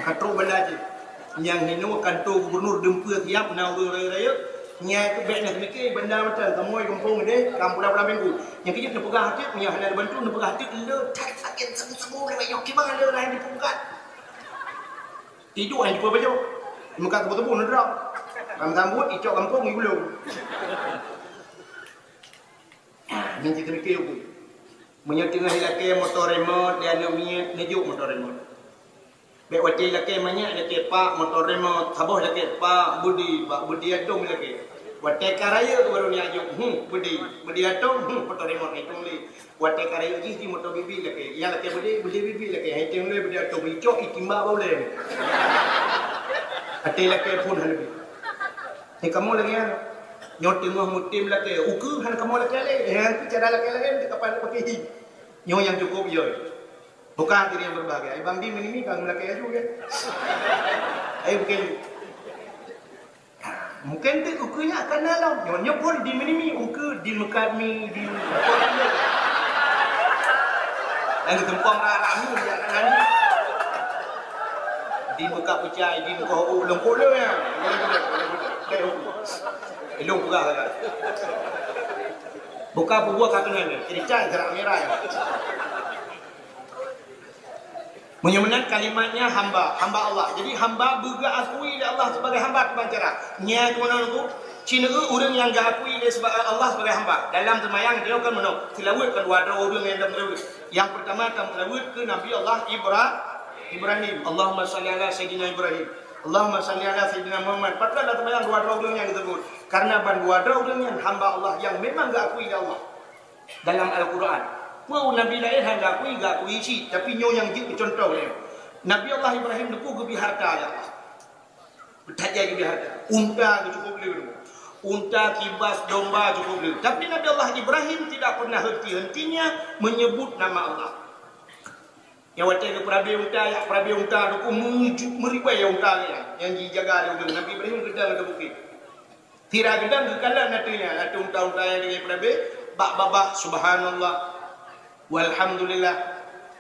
Katro benda je. Yang hino kantor gubernur dempur tiap na raya. Nya ke beg nak mikir benda macam kamu kampung ni, kampung dah minggu. Yang kijip nak pegah hati, punya hendak bantu nak pegah hati le tak sakit semua le yok ki bang le lain dipukat. Tidur yang jumpa baju. Muka tebu-tebu nak drop. Rambut icok kampung ni belum. Ni kita mikir aku. Menyetengah lelaki motor remote dia nak nejuk motor remote. Bek wati lelaki banyak lelaki pak motor remote, saboh lelaki pak budi atung lelaki. Wati karaya baru ni ajuk. Budi atung motor remote hitung li. Wati karaya ji motor bibi lelaki. Yang lelaki budi bibi lelaki hitung li budi atung icok itimba boleh. Hati lelaki pun halbi. Ni kamu lagi kan? Nyo tengah mutim lagi. Uku han kamu lagi le. Yang cara lagi di kapal pakai. Nyo yang cukup yo. Bukan diri yang berbahagia. Ai bang di minimi kamu lagi juga. Ai bukan. Mungkin tu ukunya akan nalam. Nyo pun di minimi uku di mekami di. Dan tempang ramu jangan ni. Di buka pecah, di buka ulung pula ya. Ilung buka kan. Buka buah katunan ni. Cerita gerak merah ya. Menyemenan kalimatnya hamba Allah. Jadi hamba bergakui Allah sebagai hamba kebancara. Nya tu mana tu? Cina orang yang gakui sebagai Allah sebagai hamba. Dalam semayang dia kan menang. Tilawat kan dua orang yang dalam tilawat. Yang pertama dalam tilawat ke Nabi Allah Ibrahim. Allahumma salli ala Sayyidina Ibrahim. Allahumma salli ala Sayyidina Muhammad. Patutlah terbayang dua orang yang disebut. Karena dua orang yang hamba Allah yang memang gakui Allah. Dalam Al-Quran. Pau Nabi lain yang gakui isi. Tapi nyo yang jik contoh ni. Nabi Allah Ibrahim depu ke biharta ya Allah. Bertajai ke biharta. Unta cukup dulu. Unta, kibas, domba cukup dulu. Tapi Nabi Allah Ibrahim tidak pernah henti-hentinya menyebut nama Allah. Yang wajah ke perabi unta aku meribai unta yang dijaga oleh Nabi Ibrahim gedang ada bukit. Tira gedang ke kanan nantinya ada unta-unta yang dengan perabi bak subhanallah walhamdulillah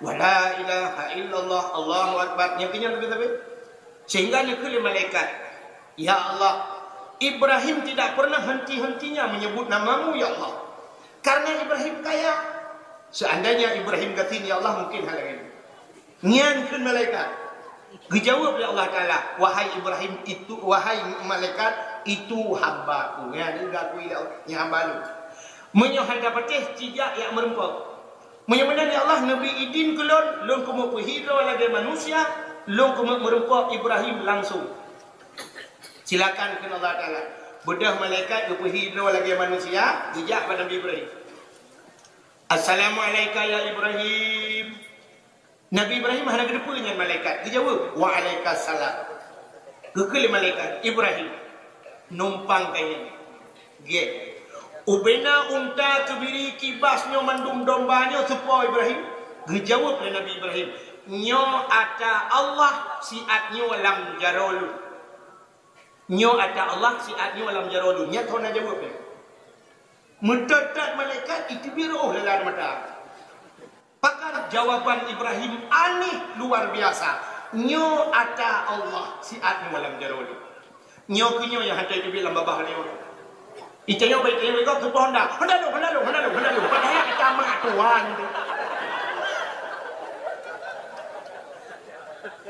wala ilaha illallah Allahu akbar yang kenyang tapi sehingga nyekeli malaikat ya Allah Ibrahim tidak pernah henti-hentinya menyebut namamu ya Allah karena Ibrahim kaya. Seandainya Ibrahim kata ya Allah mungkin hal lain. Nyan kun malaikat. Dijawab oleh Allah Taala, wahai Ibrahim itu, wahai malaikat itu hambaku. Ya ni gakui ya hamba lu. Menyohad dapatih tidak yang merempak. Menyemenan ya Allah Nabi idin kelon, lon kumu hidro lagi manusia, lon kumu merempak Ibrahim langsung. Silakan kun Allah Taala. Bedah malaikat kumu hidro lagi manusia, dijak pada Nabi Ibrahim. Assalamualaikum ya Ibrahim. Nabi Ibrahim hendak berdepu dengan malaikat. Dia jawab, waalaikumsalam. Kekali malaikat Ibrahim numpang kayaknya. Ge. Ubena unta kebiri kibasnya mandum dombanya sepo Ibrahim. Dia jawab oleh Nabi Ibrahim, nyo ata Allah siatnya lam jarolu. Nyo ata Allah siatnya lam jarolu. Nya tahu nak jawab. Mendadak malaikat itu biru lelan mata. Pakar jawaban Ibrahim aneh luar biasa. Nyo ata Allah siatnya malam jaroli. Nyo kunyo yang hantar itu bilang babah ni orang. Itanya baik ini kau tu Honda lu. Padahal kita matuan.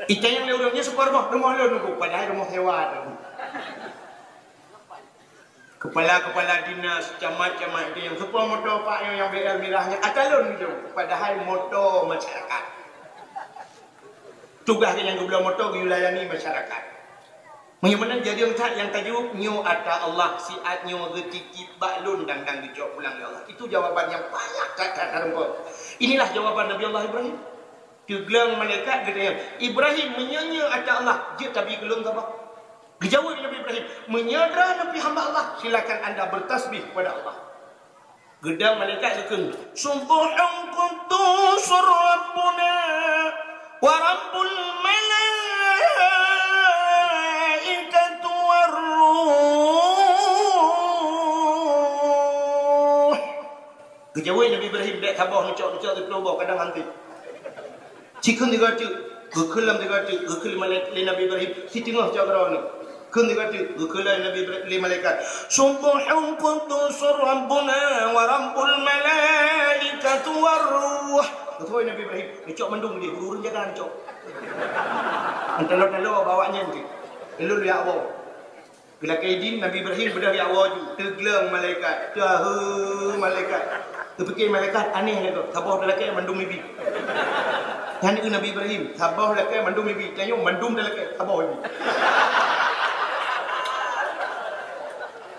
Itanya yang urangnya super rumah lu nunggu. Padahal rumah hewan. Kepala dinas, camat dia yang super motor pak yang merahnya atalun gitu. Padahal motor masyarakat. Tugas yang gula motor dilayani masyarakat. Menyebenar jadi yang tajuk nyu ata Allah si at nyu getiki baklun dan dijawab pulang ya Allah. Itu jawaban yang banyak kata rempok. Inilah jawaban Nabi Allah Ibrahim. Digelang malaikat katanya, Ibrahim menyanyi ata Allah, dia tapi gelung apa? Dijawab Nabi Ibrahim, menyadara Nabi hamba Allah, silakan anda bertasbih kepada Allah. Gedang malaikat sekun, Subhan quddus Rabbuna wa Rabbul malaikatu war-ruh. Dijawab Nabi Ibrahim, dek khabah ngecok di pelobok kadang nanti. Cikun digatu, gekulam digatu, gekul malaikat Nabi Ibrahim, si tengah jaga ni. Kun digatu, gekulam Nabi Ibrahim malaikat. Subhan quddus Rabbuna wa Rabbul malaikatu war-ruh. Betul Nabi Ibrahim, ngecok mendung dia, urun jangan ngecok. Antalo bawanya nanti. Elul ya Allah. Bila kaidin Nabi Ibrahim bedah ya Allah ju, tergelang malaikat, malaikat. Terfikir malaikat aneh ni tu, tabah lelaki mandum bibi. Yang ni Nabi Ibrahim, tabah lelaki mandum bibi, tanya mandum lelaki tabah bibi.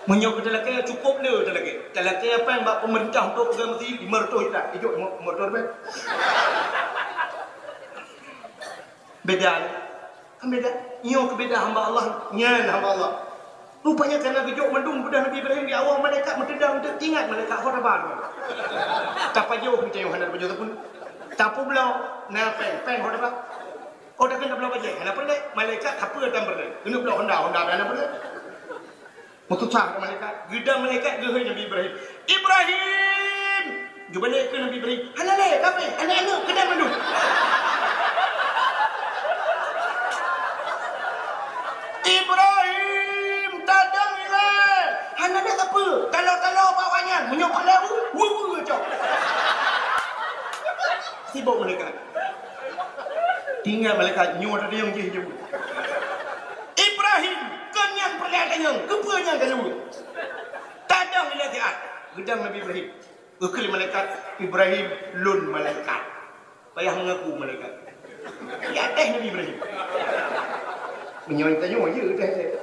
Menyok lelaki cukup le lelaki. Lelaki apa yang bak pemerintah untuk pegang mesti 500 tak? Ijuk motor ben. Beda. Kan beda. Nyo kebeda hamba Allah, nyan hamba Allah. Rupanya kerana gejok mendung bedah Nabi Ibrahim di awal malaikat mentedang untuk ingat malaikat khotbah. Tak payah kita yang hendak baju pun. Tak pula na pen khotbah. Oh dah kena belah baje. Kenapa ni? Malaikat apa datang berdai? Kena belah Honda dan apa dia? Mutucah malaikat. Gedang malaikat gehe Nabi Ibrahim. Ibrahim. Jumpa ke Nabi Ibrahim. Halale, kape? Anak-anak kedai mendung. Ibrahim, tadang ila. Hana dah apa? Kalau bawanya menyokok lalu, cok. Sibuk malaikat. Tinggal malaikat nyu ada dia yang je. Ibrahim, kenyang perlihatnya, kepanya kalau. Tadang ila tiat. Gedang Nabi Ibrahim. Ukil malaikat Ibrahim lun malaikat. Payah mengaku malaikat. Ya teh Nabi Ibrahim. Menyuai tanya je dah saya.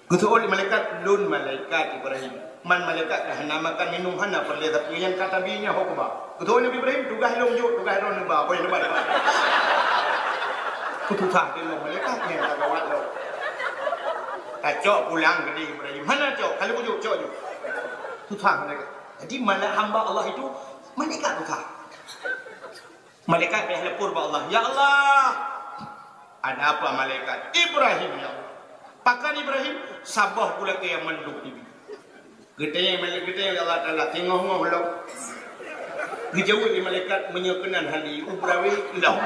Gutu oleh malaikat lun malaikat Ibrahim. Man malaikat dah namakan minum hana perli tapi yang kata binya hokba. Gutu Nabi Ibrahim tugah long jo tugah ron ba apa yang ba. Gutu sah dia malaikat ni tak gawat lo. Kacok pulang ke dia Ibrahim. Mana cok? Kalau bujuk cok je. Tu sah malaikat. Jadi mana hamba Allah itu malaikat tu sah. Malaikat dah lepur ba Allah. Ya Allah. Ada apa malaikat? Ibrahim ya Allah. Pakan Ibrahim sabah pula ke yang manduk ini. Getanya malaikat yang Allah Taala tengok-tengok belum. Dijauh di malaikat menyekenan hali ubrawi lau.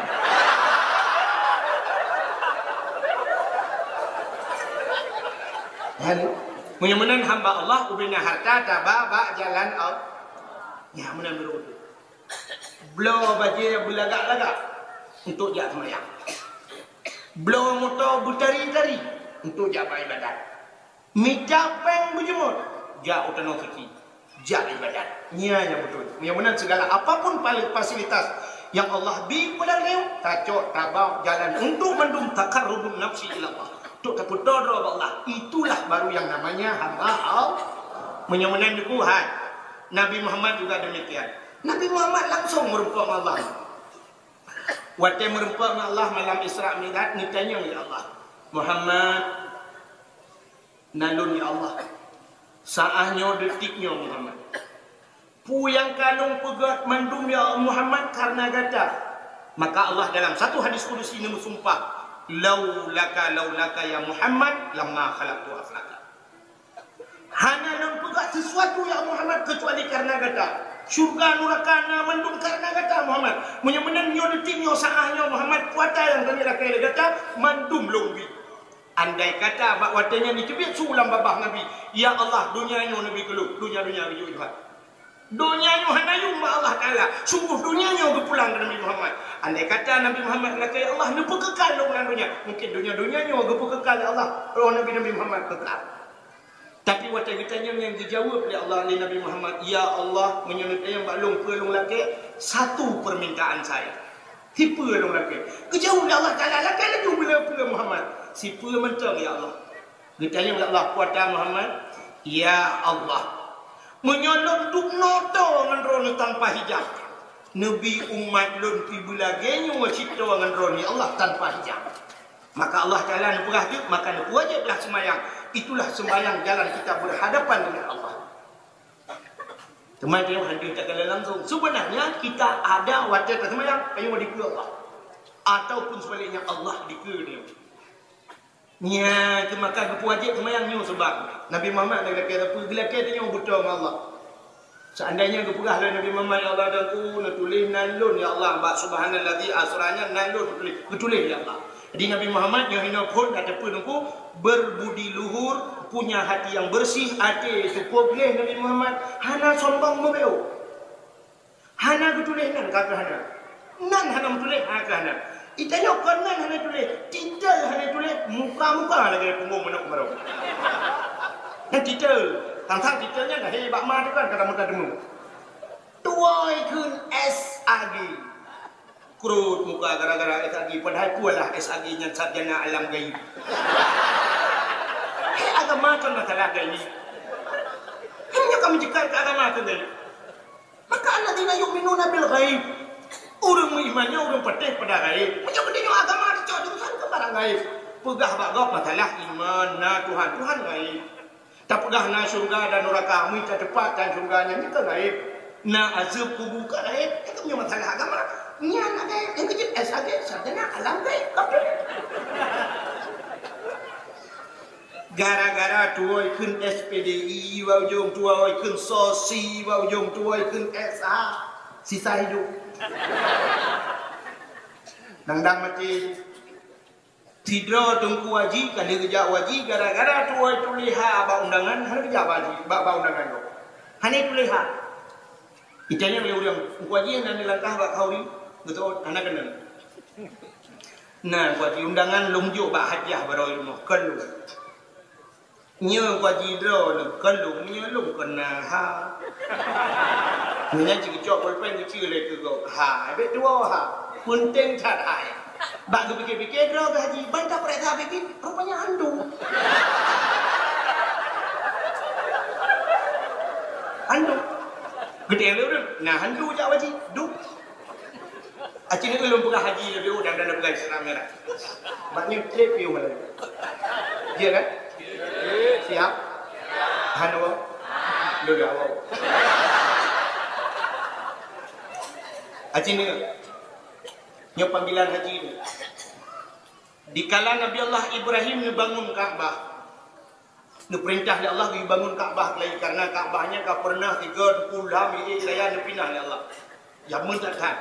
Hal menyemenan hamba Allah ubina harta tababa jalan Allah. Ya menan berut. Blo bajir belagak-lagak untuk jak semayang. Blow motor bertari-tari untuk jaga ibadat. Minta peng berjemur, jak utano suci, jak ibadat. Nya betul. Yang benar segala apapun fasilitas yang Allah beri kepada kau, tacok tabau jalan untuk mendum takarrubun nafsi ila Allah. Untuk terputar Allah. Itulah baru yang namanya hamba Allah. Menyemenan Tuhan. Nabi Muhammad juga demikian. Nabi Muhammad langsung merupakan Allah. Waktu merempak Allah malam Isra Mi'raj ni tanya ya Allah. Muhammad nalun ya Allah. Saahnya detiknya Muhammad. Pu yang kalung pegat mandum ya Muhammad karena gata. Maka Allah dalam satu hadis qudsi ini bersumpah, laulaka ya Muhammad lamma khalaqtu aflaka. Hana nan pegat sesuatu ya Muhammad kecuali karena gata. Syurga nurakana mandum karena kata Muhammad. Menyemenan nyo detik nyo saahnya Muhammad puata yang kami rakai kata mandum longbi. Andai kata abak watanya dicubit sulam babah Nabi. Ya Allah, dunia nyo Nabi keluh. Dunia wujud Tuhan. Dunia nyo hanayu ma Allah Ta'ala. Sungguh dunia nyo berpulang ke Nabi Muhammad. Andai kata Nabi Muhammad kata ya Allah, ni kekal dalam dunia. Mungkin dunia nyo kekal ya Allah. Oh Nabi Muhammad kekal. Tapi waktu kitanya yang dijawab oleh Allah oleh Nabi Muhammad, ya Allah, menyulut yang baklung pelung laki, satu permintaan saya. Tipe long laki. Kejauh oleh Allah Ta'ala laki lagi bila Muhammad. Si pula mentang ya Allah. Kitanya oleh Allah kuasa Muhammad, ya Allah. Menyolong duk noto dengan rona tanpa hijab. Nabi umat lun pi bulagenyo cerita dengan rona Allah tanpa hijab. Maka Allah Ta'ala nak perah dia, maka nak wajiblah sembahyang. Itulah sembahyang jalan kita berhadapan dengan Allah. Teman-teman hadir tak kala langsung. Sebenarnya kita ada wajib sembahyang, kayu dikira Allah. Ataupun sebaliknya Allah dikira dia. Nya maka wajib sembahyang nyu sebab Nabi Muhammad nak kata apa gelaknya dia buta dengan Allah. Seandainya keperah lah Nabi Muhammad ya Allah dan nak tulis nalun ya Allah ba subhanallazi asranya nalun tulis ya Allah. Jadi Nabi Muhammad yang hina pun kata apa nungku berbudi luhur, punya hati yang bersih, hati cukup boleh Nabi Muhammad hana sombong membeu. Hana tulis nan kata hana. Nan hana tulis kata hana. Itanya kanan hana tulis, tidak hana tulis muka-muka lagi punggung menak marau. Dan tidak, tang-tang tidaknya dah hebat mah tu kan kata muka demu. Tuai kun SAG. Kurut muka gara-gara SAG padahal kualah SAG nya sarjana alam gaib. Agama kan masalah gaib. Hanya kami cakap agama tu gaib. Maka alladzina yu'minuna bil ghaib. Orang berimannya orang patih pada gaib. Macam dia agama dicak urusan ke barang gaib. Pegah bagau masalah iman na Tuhan gaib. Tak pegah na syurga dan neraka minta cepat dan syurganya ni ke gaib. Na azab kubur ke gaib. Itu punya masalah agama. Nya nak gaib yang kecil SAG sarjana alam gaib. Gara-gara tuai kun SPDI bau jom tuai kun sosi bau jom tuai kun SA sisa hidup. Nang-nang mati tidro tungku waji kali kerja waji gara-gara tuai tuliha ba undangan har kerja waji ba undangan tu. Hani tuliha. Itanya boleh urang waji nan langkah ba kauri betul anak kena. Nah waji undangan lumjuk ba hajah baroi rumah kelu. Nya waji dro kelu nya lum kena ha. Nya cik cok bolpen kecil le ke go. Ha, bet dua ha. Punting tak hai. Bak fikir-fikir dro ke haji, bantah perintah fikir, rupanya handu. Handu. Gede le urang. Nah, handu jak haji, duk. Acing ni belum pernah haji lebih udang dan pegang serang merah. Maknya trip you malah. Dia kan? Siap? Handu. Lu dah awak. Haji ni nya panggilan haji ni di kala Nabi Allah Ibrahim membangun Kaabah ni perintah oleh Allah dibangun Kaabah lagi karena Kaabahnya ka pernah 30 mili layan pindah oleh Allah ya mentatkan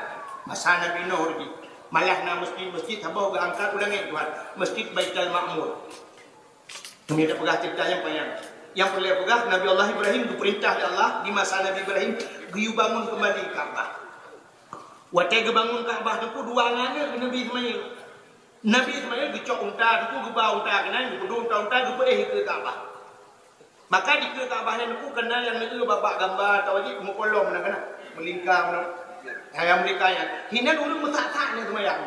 masa Nabi Nuh lagi malah na masjid habau ga angkat ulang ni Tuhan Masjid Baitul Ma'mur kami ada pegah cerita yang boleh pegah Nabi Allah Ibrahim diperintah oleh Allah di masa Nabi Ibrahim giu bangun kembali Kaabah. Watai kebangun Kaabah tu dua ngana Nabi Ismail. Nabi Ismail gecok unta tu gebau unta kena gedung unta tu ke Kaabah. Maka di ke Kaabahnya tu kena yang itu babak gambar atau wajib mukolom nak kena melingkar nak. Yang mereka yang hina dulu metak-taknya semayang.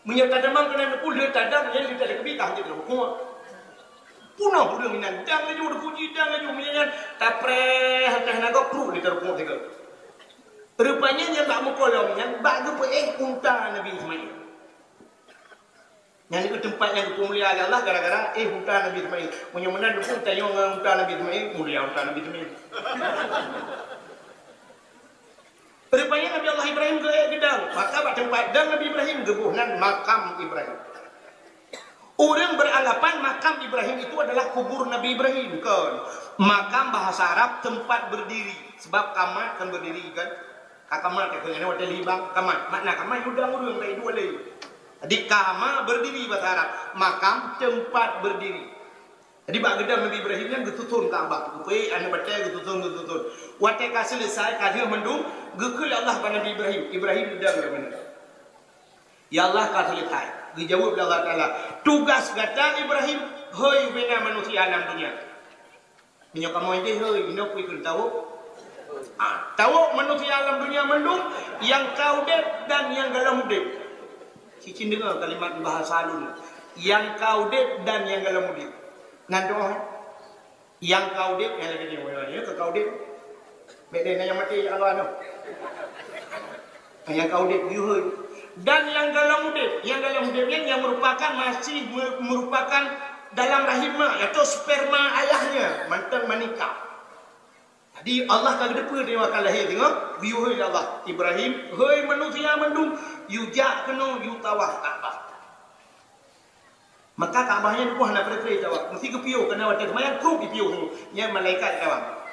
Menyerta demam kena tu dia tadam dia ada kebikah dia hukum. Punah udah minan dang laju udah puji dang laju minyan tapre hantar nak kru di terukung tiga. Rupanya yang tak mukolom yang bak unta Nabi Ismail. Yang itu tempat yang mulia Allah gara-gara unta Nabi Ismail. Munya-munya dukung tayong unta Nabi Ismail mulia unta Nabi Ismail. Rupanya Nabi Allah Ibrahim ke gedang. Maka bak tempat dan Nabi Ibrahim gebuhnan makam Ibrahim. Orang beranggapan makam Ibrahim itu adalah kubur Nabi Ibrahim kan. Makam bahasa Arab tempat berdiri. Sebab kamar kan berdiri kan. Kamar ke kena hotel hibang kamar. Makna kamar udang urang kai dua lagi. Di kama berdiri bahasa Arab, makam tempat berdiri. Jadi bak gedam Nabi Ibrahim yang getutun Kaabah. Kupai anu batai getutun. Watai ka selesai ka dia mendung, gekul Allah pada Nabi Ibrahim. Ibrahim gedam dah mana? Ya Allah ka selesai. Dijawab Allah Taala. Tugas kata Ibrahim, hoi bina manusia alam dunia. Minyak kamu ini hoi, minyak ikut tahu. Tahu manusia alam dunia mendung yang kau dep dan yang galau dep. Cicin dengar kalimat bahasa alun. Yang kau dep dan yang galau dep. Nandoh. Yang kau dep yang lagi ni orang ke kau dep. Beda yang mati Allah anu. Yang kau dep hoi. Dan yang galau dep, yang merupakan masih merupakan dalam rahimah atau sperma ayahnya mantan menikah. Jadi Allah kagak depa dia akan lahir tengok view hoi Allah Ibrahim hoi manusia mendung you jak kena you tawaf Kaabah. Maka Kaabahnya buah nak pergi tawaf mesti ke piu kena wadah semayang kru di piu nya malaikat tawaf.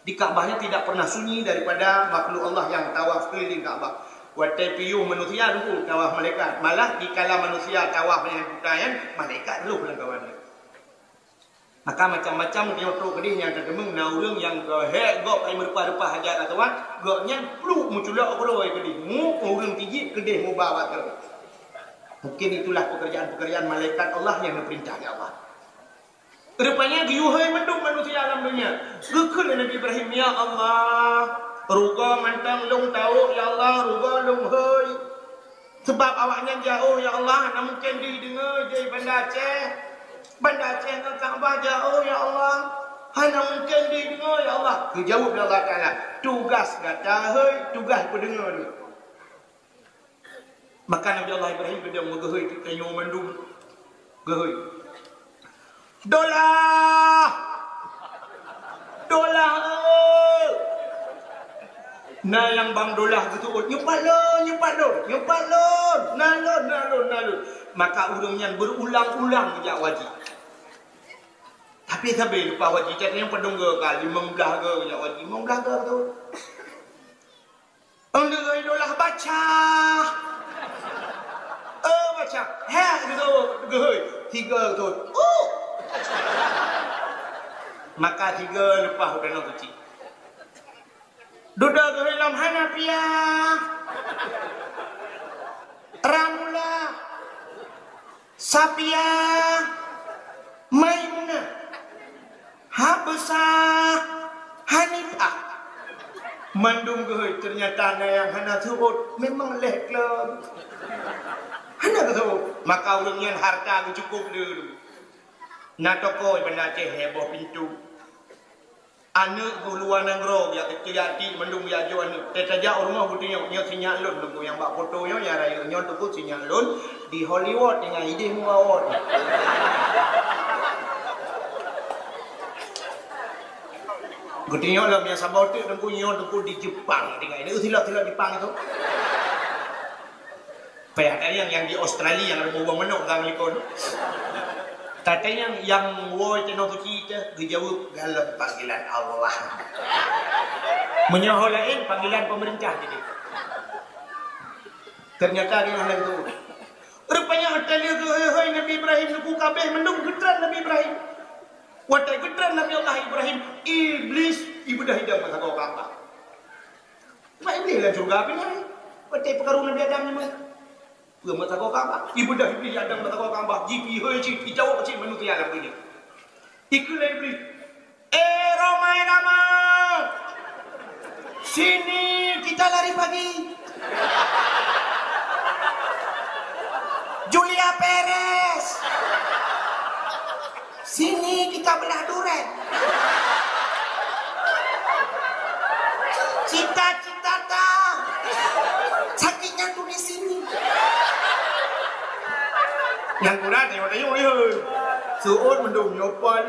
Di Kaabahnya tidak pernah sunyi daripada makhluk Allah yang tawaf keliling Kaabah. Watai piu manusia dulu tawaf malaikat. Malah di kala manusia tawaf dengan putayan malaikat dulu pulang kawan. Maka macam-macam dia tu kedih yang tergemeng na urang yang hek gok ai merupa-rupa hajat atuan goknya perlu munculak beroi kedih mu urang tinggi kedih mu bawa ke. Mungkin itulah pekerjaan-pekerjaan malaikat Allah yang diperintah oleh Allah. Rupanya diuhai mendung manusia alam dunia. Gekul Nabi Ibrahim ya Allah. Ruga mantang long tahu ya Allah ruga long hoi. Sebab awaknya jauh ya Allah nak mungkin didengar je Banda Aceh. Banda Aceh ke Kaabah jauh ya Allah. Hana mungkin didengar ya Allah. Dijawab oleh Allah Taala. Tugas kata hoi, tugas pendengar ni. Maka Nabi Allah Ibrahim kedua menggehoi kenyo mandum. Gehoi. Dolah. Dolah. Nah yang bang dolah gitu, nyupat lon, nalon. Maka urungnya berulang-ulang sejak wajib. Tapi sampai lupa wajib, catanya pedungga kali, membelah ke sejak wajib, membelah ke tu. Orang dolah baca. Baca. Gitu, gehoi, 3 tu. Maka 3 lepas udah kecil. Duda ke dalam Hanafiah, Ramula, Sapiah, Maimunah, Habsah, Hanifah. Mandum ke ternyata yang Hana turut memang lehklah. Hana ke tu, maka ulangnya harta cukup dulu. Na toko Banda Aceh heboh pintu. Anak keluar nangro ya kecil hati mendung ya jo anak tetaja rumah butinya nyo sinyal lon nunggu yang bak foto nyo ya rayu nyo tu sinyal lon di Hollywood dengan ide muawat. Butinya lah yang sabau tu nunggu nyo tu di Jepang dengan ini silap-silap Jepang itu. Payah tadi yang di Australia yang ada buang menuk gang likon. Katanya yang woi tenok kita dijawab dalam panggilan Allah. Menyohol lain panggilan pemerintah jadi. Ternyata dia hal itu. Rupanya hotel itu Nabi Ibrahim nuku kabeh mendung getran Nabi Ibrahim. Watai getran Nabi Allah Ibrahim iblis ibadah hidang masa kau Kaabah. Mak iblis lah surga apa ni? Watai perkara Nabi Adam ni mah. Mata kau Kaabah, ibu dah iblis ada mata kau Kaabah, GP hoi cik, dijawab cik manusia dalam dunia. Ikutlah iblis. Roma, sini kita lari pagi. Julia Perez, sini kita belah duren. Cita-cita tak, sakitnya tuh di sini. Yang kurang tengok suun mendung nyopan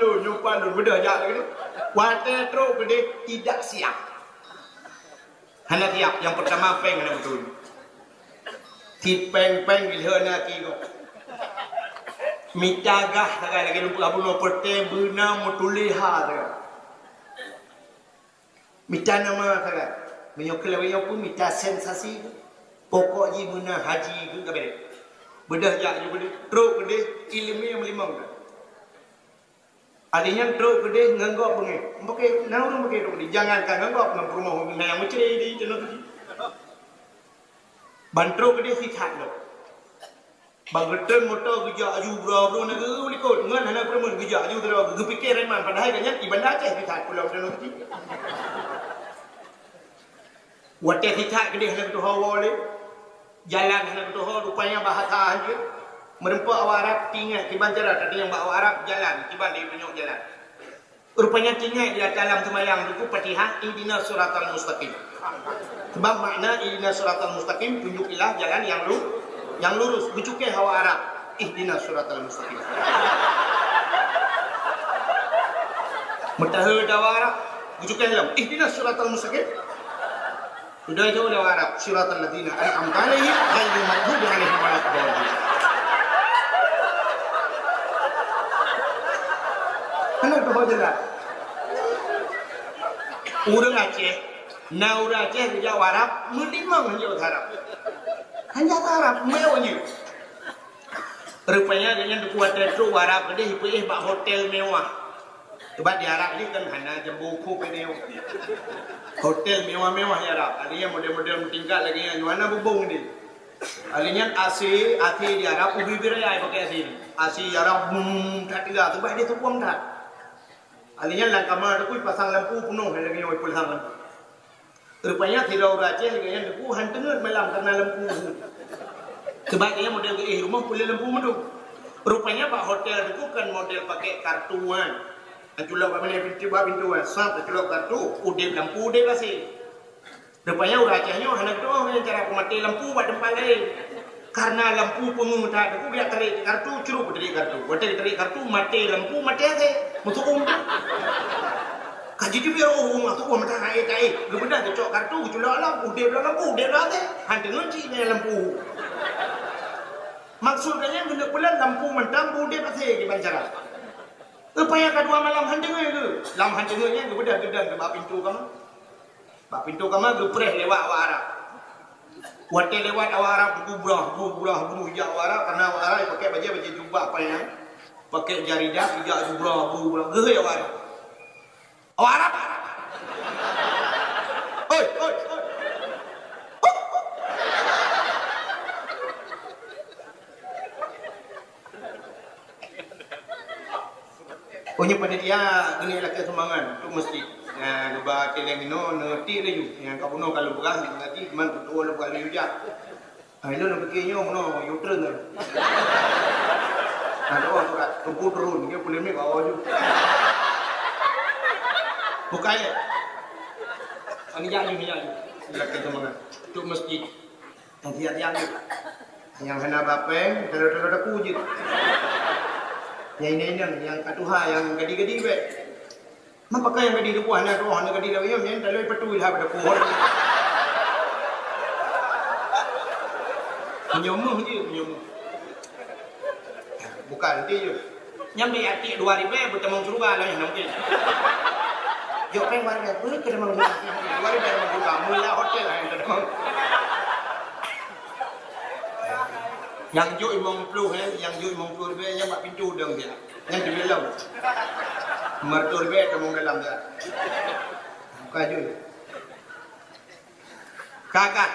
lu beda aja lagi tu. Water teruk gede tidak siap. Hana siap. Yang pertama peng hana betul. Ti peng gila nanti kau. Mitagah tagay lagi lupa abu no perte bena mutuliha tagay. Mita nama tagay. Menyokil awak pun mita sensasi. Pokok ji bena haji ke kabeh. Bedah jak je bedah. Teruk kedih ilmu yang melimang dah. Adanya teruk kedih nganggap bengih. Pakai naurung pakai teruk kedih. Jangankan nganggap dengan rumah yang menceri di channel kedih. Ban teruk kedih sihat lo. Bang return motor gejak aju bro nak ulikot ngan hana permen gejak aju terus gepikir reman padahal kan ibadah Aceh sihat pulau channel kedih. Wadah sihat kedih hana tu hawa le. Jalan hana tu hawa rupanya bahasa aja. Merempak awak Arab tinggal tiban jarak tadi yang awak Arab jalan tiban dia penyok jalan. Rupanya tinggal di dalam semayang itu Fatihah ihdinas siratal mustaqim. Sebab makna ihdinas siratal mustaqim tunjukilah jalan yang lurus. Bucuke hawa Arab ihdinas siratal mustaqim. Mutahir hawa Arab bucuke dalam ihdinas siratal mustaqim. Sudah itu hawa Arab siratal ladzina an'amta alaihim ghairil maghdubi alaihim waladdallin. Anak tu jalan. Orang Aceh, orang Aceh Jawa Arab, melimang hanya Arab. Hanya Arab, mewahnya. Rupanya dengan kuat itu Arab dia pergi bak hotel mewah. Sebab di Arab ni kan hanya jambu kupineu. Hotel mewah-mewah ya Arab. Adanya model-model tingkat lagi yang mana bubung ni. Adanya AC di Arab ubi birai pakai AC Arab tak tiga sebab dia tu pun tak. Alihnya lang kamar tu pasang lampu penuh lagi oi pasang lampu. Rupanya tidak orang Aceh lagi yang deku hantengat malam karena lampu. Sebab dia model ke rumah boleh lampu medu. Rupanya pak hotel deku kan model pakai kartuan. Anculok apa ni pintu sap anculok kartu udep lampu udep kasih. Rupanya orang Acehnya hendak tu cara pemati lampu buat tempat lain. Karena lampu pengung tak deku dia tarik kartu curuk tarik kartu. Buat tarik kartu mati lampu mati aja. Untuk kaji tu biar orang tu mata kai gubernur kecok kartu culak lampu dia lampu dia ada hantu ngunci ni lampu maksudnya guna bulan lampu mentang bude pasal di bancara upaya kedua malam hantu tu lam hantu nya gubernur gedang ke bak pintu kamu gepreh lewat awak Arab wate lewat awak Arab bubrah buruh ya awak Arab karena awak Arab pakai baju jubah apa yang pakai jaridah tidak bubrah geh awak Arab. Awak Arab. Oi. Punya pada dia gini laki semangat tu mesti. Nah, ba teleng no ngerti le yang kau no kalau berang nanti man tu lo kalau juga. Ai lo nak pergi no U-turn tu. Ada orang tu turun dia boleh make awak juga. Bukan ya. Ani jadi. Laki semangat. Tu masjid. Yang yang hendak bapeng terus aku je. Yang ini yang katuha yang gadi-gadi be. Mak pakai yang gadi depu hana roh hana gadi lawiyam yang taloi petul ha pada pohon. Nyomuh je. Bukan dia je. Nyambi atik 2000 bertemu surga lah yang mungkin. Yo peng warga boleh ke demang surga. 2000 demang surga mula hotel yang demang. Yang jo imong plu yang mak pintu dong dia. Yang di dalam. Mertur be demang dalam dia. Kaju. Kakak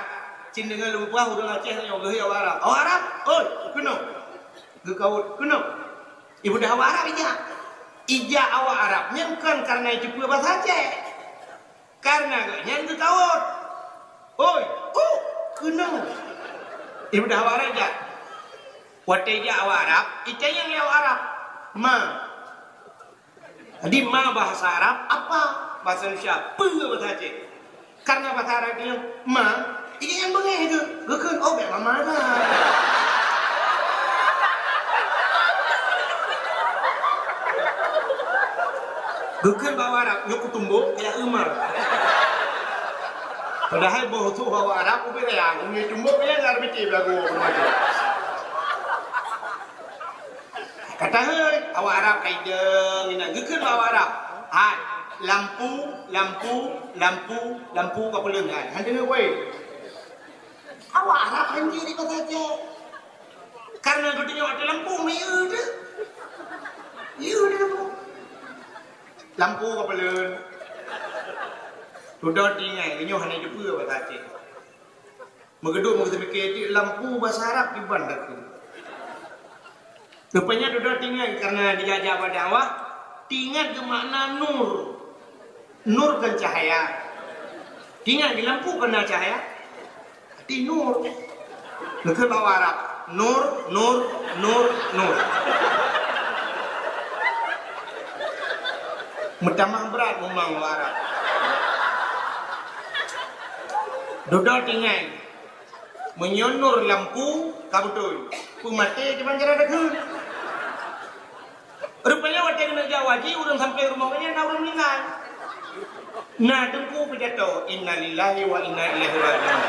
cin dengan lupa hurung Aceh yang geh Arab. Arab. Oi, kuno. Gekaut kuno. Ibu dah Arab ija awak Arab nyengkan karena itu pula bahasa Aceh. Karena nyen gekaut. Oi, kuno. Ibu dah Arab ija. Wate ija awak Arab, ija yang awak Arab. Ma. Di ma bahasa Arab apa? Bahasa Indonesia bahasa Aceh. Karena bahasa Arab yang ma, ini yang bengeh itu. Gekeun be mana? Gekeun bawa Arab, yuk tumbuk kayak Umar. Padahal bawa tu bawa Arab, ubi yang ini tumbuk kayak nggak lebih lagu macam. Kata awak Arab kaideng, ini gekeun bawa Arab. Lampu apa lengan? Hande we. Awak Arab handi di kota Aceh. Karena dia tengok ada lampu, ya dah. Ya dah lampu. Lampu kepala. Sudah tinggal, kenyo hanya dia pura bahasa Aceh. Megeduk kita fikir lampu bahasa Arab di bandar tu. Rupanya sudah tinggal karena dijajah pada awak, tinggal ke makna nur. Nur kan cahaya. Tinggal di lampu kena cahaya. Di nur. Negeri bawa Arab. Nur, nur, nur, nur. Metamah berat memang Arab. Duduk tinggal menyonor lampu kabutul pemati di banjar ada ke rupanya waktu kena jawaji orang sampai rumahnya nak orang meninggal nah tengku pidato innalillahi wa inna ilaihi raji'un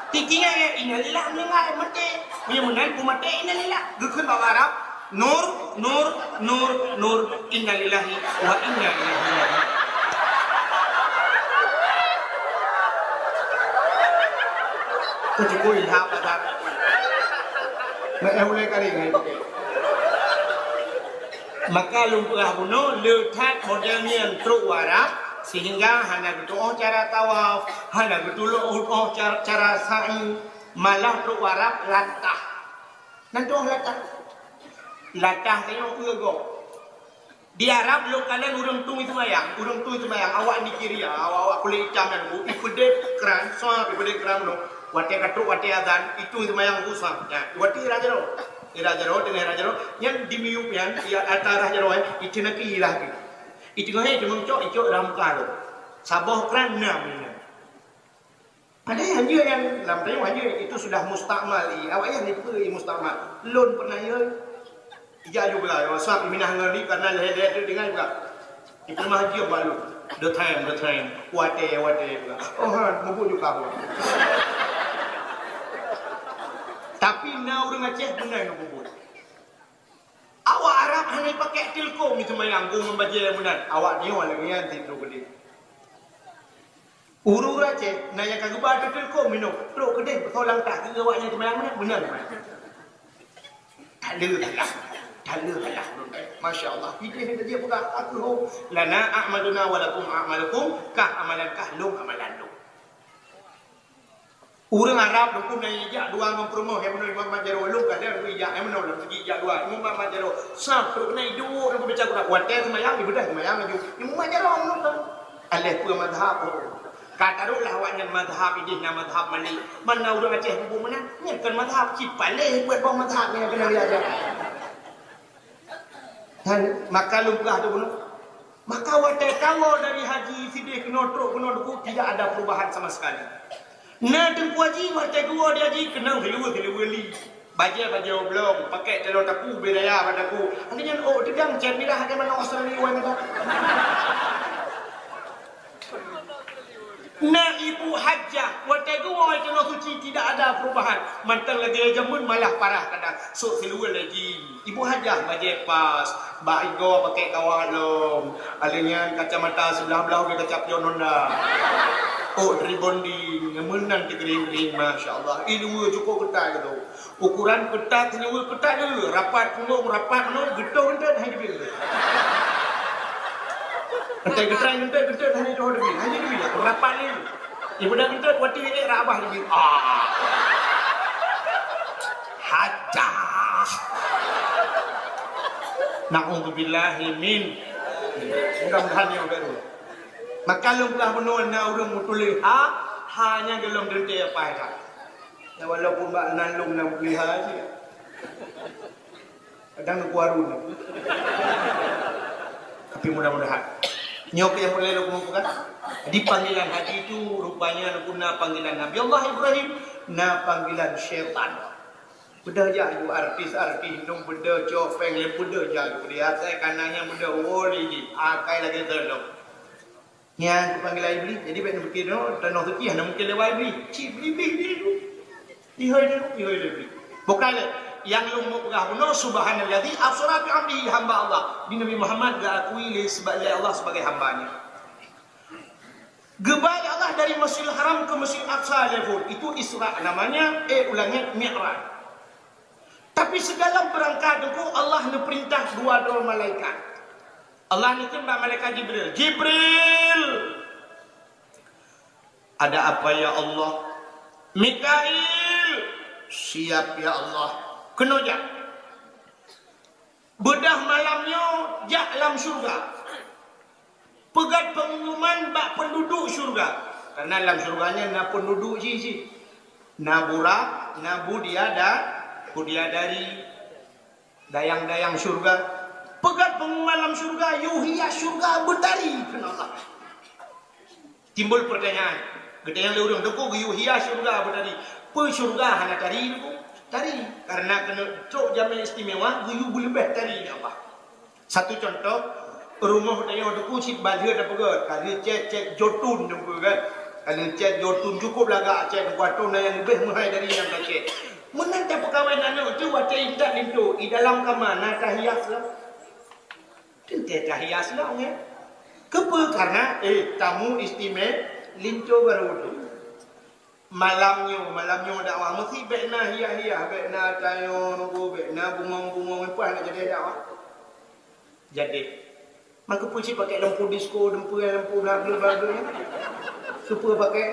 tikinya ya innalillahi meninggal mati punya menang pemati innalillahi gekun bawa Arab nur nur nur nur innalillahi wa inna ilaihi raji'un. Kau ilham pada, nak boleh kari ni. Maka lumpur bunuh letak modelnya truk Arab sehingga hanya betul cara tawaf, hanya betul cara sa'i, malah truk Arab latah. Nanti orang latah tengok urut. Di Arab lo kalian urang tu itu mayang, awak ni kiri awak kulit hitam dan bu, ipede keran, soal ipede keran lo. Wati katruk wati adan itu mayang busang. Ya, wati rajaro dengan rajaro yang dimiup yang dia atas rajaro itu nak hilang. Itu kan itu mengcok ramkal. Sabah keran enam ini. Ada yang dalam hanya itu sudah mustakmal. Awak yang itu mustakmal. Lon pernah ya. Ija juga lah. Wasap minah ngari karena leher dengan juga. Itu mah dia balu. The time. Wate juga. Oh, mabuk juga aku. Tapi na orang Aceh benar yang bubur. Awak Arab hanya pakai telkom itu mayang gong membaca yang benar. Awak ni orang lagi yang tidur gede. Uru Aceh, na yang kagak baca telkom minum. Teruk gede, bertolak tak ke awaknya itu mayang benar. Tak ada. Masya Allah. Ini dia bukan aku. Lana a'maluna walakum a'malukum kah amalan kah lum amalan lum. Orang Arab dukung dan ijak dua mempromo yang menurut Imam Majaro lu kan dia ijak yang menurut segi ijak dua Imam Majaro sampai kena hidup dan berbicara kurang wadah semayang ibadah semayang lagi Imam Majaro menurut alih pun madhab kata rulah awaknya madhab ini nama madhab mali mana orang Aceh buku mana ni kan madhab kipan leh buat bawa madhab yang kena diajar dan maka lumpah tu pun maka wadah kalau dari haji sidih kena truk kena duku tidak ada perubahan sama sekali. Nah, tengku haji, waktu dua dia haji, kenang keluar li. Baca belum, pakai telur tapu, beraya padaku. Akhirnya, oh, tegang, cek mirah, ada mana Australia, wai mana. Nah, ibu hajjah, waktu dua itu suci, tidak ada perubahan. Mantang lagi jamun, malah parah kadang. So, keluar lagi. Ibu hajjah, baca pas, baik go pakai kawalom. Akhirnya, kacamata sebelah-belah, dia kacap yononda. Oh, rebonding, menang kering-kering, Masya Allah. Ini cukup ketat gitu. Ukuran ketat, senyawa ketat je. Rapat penuh, getong ketat, hanya dia. Ketat, hanya dia. Hanya dia, rapat ni. Ibu dah ketat, wati ni, rabah dia. Hajjah. Na'udzubillahi min. Mudah-mudahan yang baru. Maka lumpulah penuh na orang mutulih hanya gelom dente apa ya. Ya walaupun bak nalung nak pelihara je. Kadang kuarun. Tapi mudah-mudahan nyok yang boleh lakukan di panggilan haji itu rupanya guna panggilan Nabi Allah Ibrahim na panggilan syaitan. Beda je artis nung beda copeng le beda je dia saya kanannya beda woli di akai lagi terlok. Yang panggil iblis, jadi baik nak fikir tanah suci hanya mungkin lewat iblis. Cik iblis dia. Ihoi iblis. Bukan yang lu mau pegang benar subhanalladzi asra bi 'abdihi hamba Allah. Di Nabi Muhammad gak akui sebagai Allah sebagai hambanya. Gebalik Allah dari Masjidil Haram ke Masjid Aqsa level. Itu Isra namanya, ulangi Mi'raj. Tapi segala berangkat itu Allah ne perintah dua malaikat. Allah ni tembak malaikat Jibril. Jibril, ada apa ya Allah? Mikail, siap ya Allah. Kena jak. Bedah malamnya jak dalam syurga. Pegat pengumuman bak penduduk syurga. Karena dalam syurganya na penduduk si. Na burak, na budia dari dayang-dayang syurga. Pegat pengumuman dalam syurga, yuhiya syurga bertari kena Allah. Timbul pertanyaan. Gede yang lurung deku yuhiya syurga bertari. Pe syurga hana tari deku. Tari. Karena kena truk jamin istimewa, guyu boleh tari ni apa. Satu contoh, rumah tanya deku sit balhe dah pegat. Kalau cek jotun deku kan. Kalau cek jotun cukup lagak cek kuatun yang lebih mahal dari yang tak cek. Menanti perkahwinan itu wajah indah lintu. Di dalam kamar nak tahiyas lah. Tentu tahiyas lah ya. Kepa karena tamu istimewa lintu baru tu. Malamnya dakwah mesti bekna hiya bekna tayo nunggu bekna bungong apa nak jadi dakwah. Jadi maka puji pakai lampu disco, lampu bla ya. Supaya pakai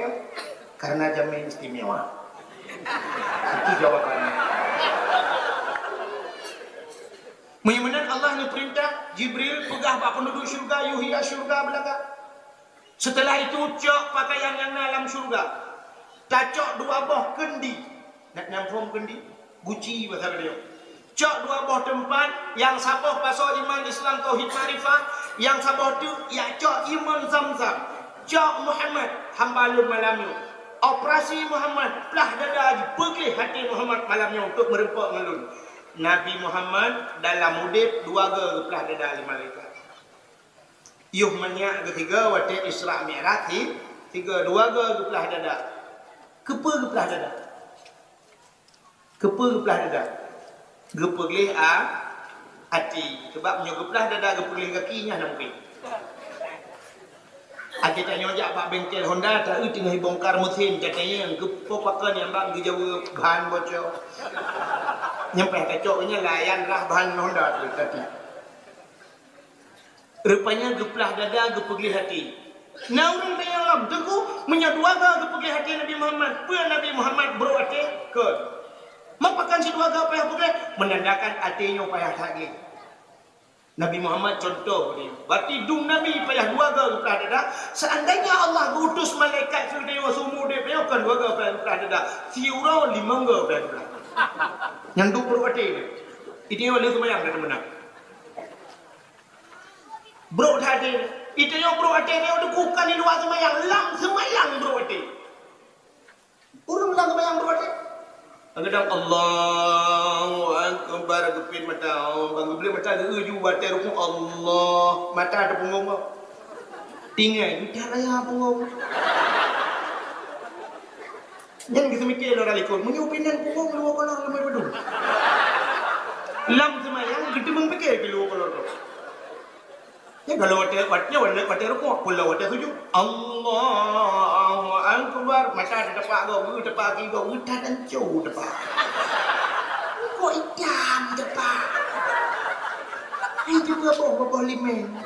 karena jamin istimewa. Itu jawabannya. Menyemenan Allah ni perintah Jibril pegah bak penduduk syurga yuhiya syurga belaka. Setelah itu cok pakaian yang dalam syurga. Tacok dua boh kendi. Nak nyamfom kendi? Guci bahasa dia. Cok dua boh tempat yang saboh pasal iman Islam tauhid marifah, yang saboh tu ya cok iman Zamzam. Cok Muhammad hambalun malamnya. Operasi Muhammad pelah dada aja pergi hati Muhammad malamnya untuk merempak ngelun. Nabi Muhammad dalam mudib dua ke pelah dada lima malaikat. Yuh menyak ketiga waktu Isra Mi'raj tiga dua ke pelah dada. Kepa ke pelah dada. Kepa ke pelah dada. Gepelih hati. Sebab punya gepelah dada gepelih kakinya nak mungkin. Ada tanya jak pak bengkel Honda tak tengah bongkar mesin katanya gepo pakan yang bang dijauh bahan bocor. Nyampe kacoknya layan lah bahan Honda tu tadi. Rupanya gepelah dada gepelih hati. Naurun bayalam deku menyaduaga gepelih hati Nabi Muhammad. Pu Nabi Muhammad berhati ke mapakan si dua ga payah putih menandakan hatinya payah lagi. Nabi Muhammad contoh ni. Berarti dung Nabi payah dua ga pelah dada. Seandainya Allah utus malaikat sedewa sumu dia payah kan dua ga pelah dada. Siura lima ga pelah dada. Yang duk berwati ni. Ini wala semayang dah menang. Bro tadi itu yang berwati ni udah kukan di luar semayang. Lang semayang berwati. Urung lang semayang berwati. Kadang Allahu Akbar gepin mata. Bang beli mata geju baca rukun Allah. Mata ada punggung. Tinggal kita raya punggung. Yang kita mikir orang likut menyupinan punggung luar kolor lemai bedung. Lam semayang kita mengpikir ke luar kolor tu. Ya kalau wadah rukun pula wadah sujud. Allahu Akbar. Mata ada depak kau, depak kiri kau, udah dan jauh depak. Kau hitam depak. Ini juga boh limen.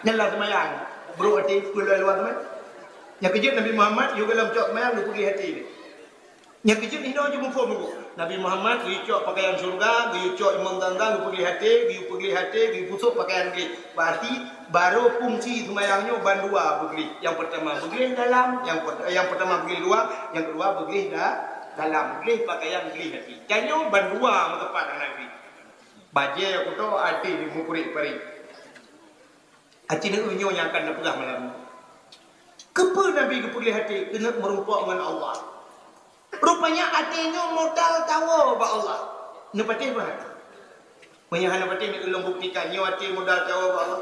Nyala semayang. Bro hati pula luar teman. Yang kejut Nabi Muhammad juga dalam cok semayang dia pergi hati dia. Yang kejut ini dia jumpa muka. Nabi Muhammad dia cok pakaian surga, dia cok imam tanggang, dia pergi hati, dia pusuk pakaian dia. Berarti baru fungsi semayangnya ban dua pergi. Yang pertama pergi dalam, yang pertama pergi luar, yang kedua pergi dalam, pergi pakaian pergi hati. Jangan ban dua tepat Nabi. Bajai aku tahu hati di mukurik pari. Hati ni unyu yang akan nak pegang malam. Kepa Nabi pergi hati kena merumpak dengan Allah. Rupanya hatinya modal tahu ba Allah. Nepatih bah. Banyak nepatih ni ulung buktikan nyo hati modal tahu ba Allah.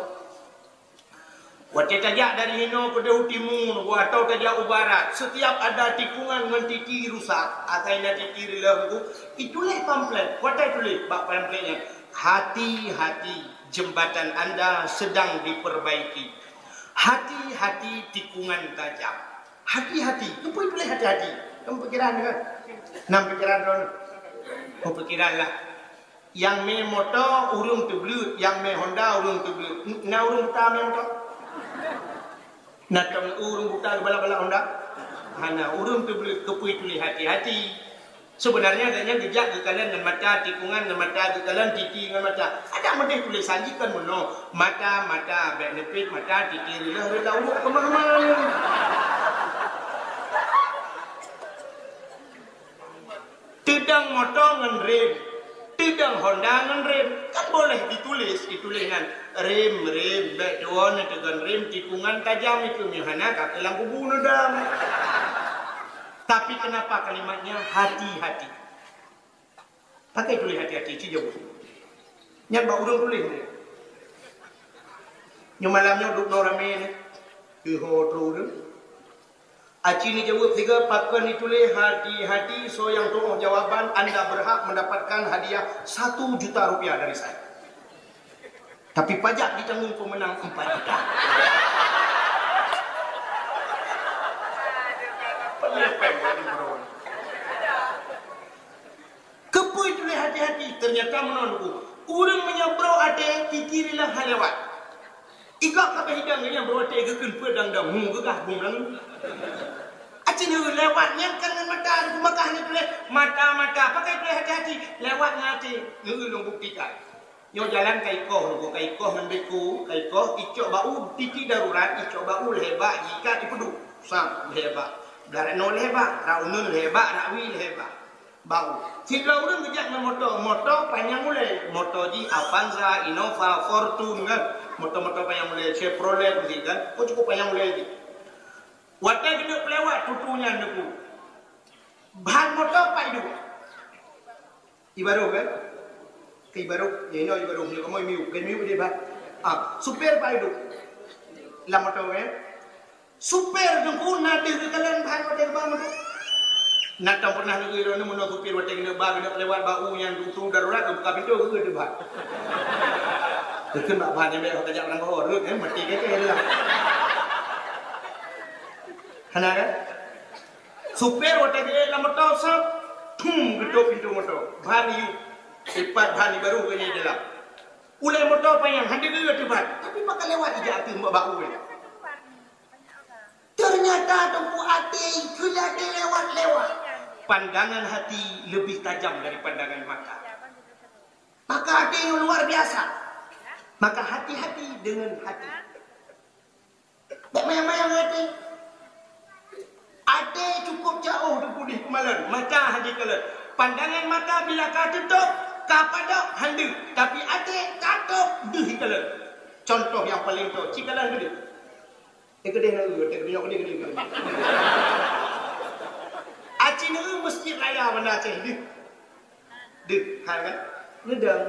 Wate tajak dari hino ke timur, atau tajak barat. Setiap ada tikungan dengan tiki rusak, akhirnya tiki rilah itu itulah pamflet. Wate tulis bab pamfletnya. Hati-hati jembatan anda sedang diperbaiki. Hati-hati tikungan tajam. Hati-hati. Apa boleh hati-hati? Kamu pikiran kan? 6 pikiran dong. Oh pikiran lah. Yang me motor urung terbelut, yang me Honda urung terbelut. Na urung buta me motor. Na tong urung buta bala-bala Honda. Hana urung terbelut kepui tulis hati-hati. Sebenarnya adanya jejak kekalian dengan mata, tikungan dengan mata, kekalian titi dengan mata. Ada model tulis sajikan mono. Mata, benefit, mata, titi, rela urut kemana-mana. Tidang motor dengan rem, tidang Honda dengan rem. Kan boleh ditulis dengan rem, backdown dengan rem, tikungan tajam itu. Mihana kaki lampu bunuh dam. Tapi kenapa kalimatnya hati-hati? Pakai tulis hati-hati, cijau. Nyat bak urang tulis ni. Nyo malamnya duduk rame ni. Iho terus. Aci ni jawab 3 pakan ditulis hati-hati. So yang tolong jawaban anda berhak mendapatkan hadiah 1 juta rupiah dari saya. Tapi pajak ditanggung pemenang 4 juta. Kepui tulis hati-hati. Ternyata menonton. Orang menyabrau ada kikirilah halewat. Igak kabeh hidang yang berwate gekeun pedang-dang gegah bumlang. Acin lewatnya kan mata makah ni tulis mata pakai tulis hati-hati lewat ngati ngeulung buktikan. Nyo jalan kaikoh membeku kaikoh icok bau titi darurat icok bau hebat jika dipedu sam hebat. Darat nol hebat, raunun hebat, rakwi hebat. Bau. Sila orang kejak dengan motor panjang mulai. Motor di Avanza, Innova, Fortune kan. Motor-motor panjang mulai, Chevrolet kan. Oh cukup panjang mulai lagi. Watai kena pelewat tutunya neku. Bahan motor apa itu? Ibaru kan? Ke ibaru, ya ini ibaru. Kamu miu dia bah. Super apa itu? Lah motor kan? Super dengku nade ke kalian bahan wadah bang tu. Nak tak pernah negeri orang ni menolak supir wadah kena bang kena lewat bau yang tutup darurat buka pintu ke tu bah. Tekan bak bahan yang baik kau tajak orang kau rut mati ke lah. Hana kan? Super wadah dia lah motor sap, ketuk pintu motor. Bahan you, lipat bahan baru ke dalam. Ulai motor payang handi ke tu bah. Tapi bakal lewat ijak api bau ni. Ternyata tumpu hati kelihatan lewat-lewat. Pandangan hati lebih tajam dari pandangan mata. Maka hati yang luar biasa. Maka hati-hati dengan hati. Tak mayang-mayang hati. Hati cukup jauh dipulih kemalan. Mata hati kalah. Pandangan mata bila kau tutup, kau padak handu. Tapi hati katup duh kalah. Contoh yang paling tu, cikalan gede. Gede nak gede. Acing ni masjid raya mana acing? Dek, kan? Nedang.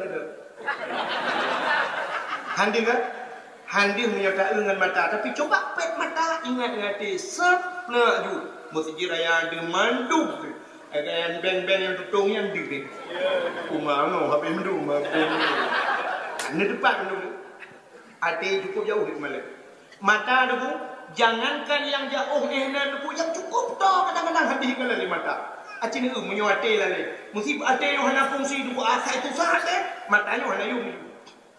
Handi kan? Handi menyertai dengan mata. Tapi coba pet mata ingat sep nak ju. Masjid raya ada manduk. Ada band-band yang tutung yang dek. Umang habis mendung. Ini depan mendung. Hati cukup jauh di mana? Mata debu, jangankan yang jauh debu, yang cukup toh kadang-kadang hati kalau di mata. Acin itu menyuati lagi. Mesti ada yang hana fungsi dua asal itu sahaja, matanya hana yung.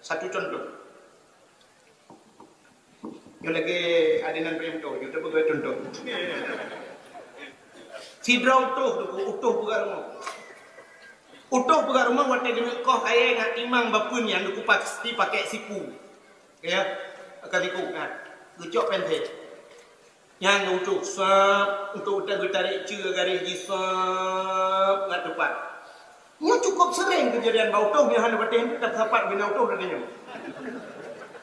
Satu contoh. Yang lagi adenan pemto, kita pergi contoh. Sidrau utuh bukan rumah. Utuh bukan rumah waktu dia kau kaya ngat timang bapun yang duku pasti pakai siku. Ya, akan siku kan. Gecok penting. Yang untuk sap, untuk tarik cer garis di sap ngat depan. Nya cukup sering kejadian bau toh yang hana batin tetap sapat bina utuh katanya.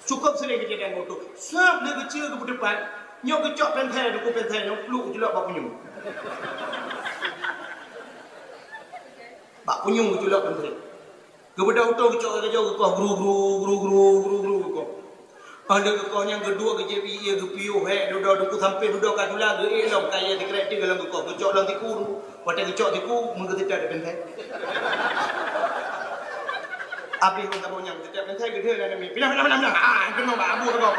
Cukup sering kejadian bau toh. Sap dia kecil ke depan, nya gecok penting duku penting nya peluk jelak bak punyung. Bak punyung jelak penting. Kepada utuh gecok jauh ke gru kau. Ada kau yang kedua ke JPI ke PU duduk sampai duduk kat dula ke elok kaya di kereta dalam kau gecok lang tiku wadah gecok tiku mengetita ada pentai habis kau tak punya getita pentai gede lah ni pindah kena abu kau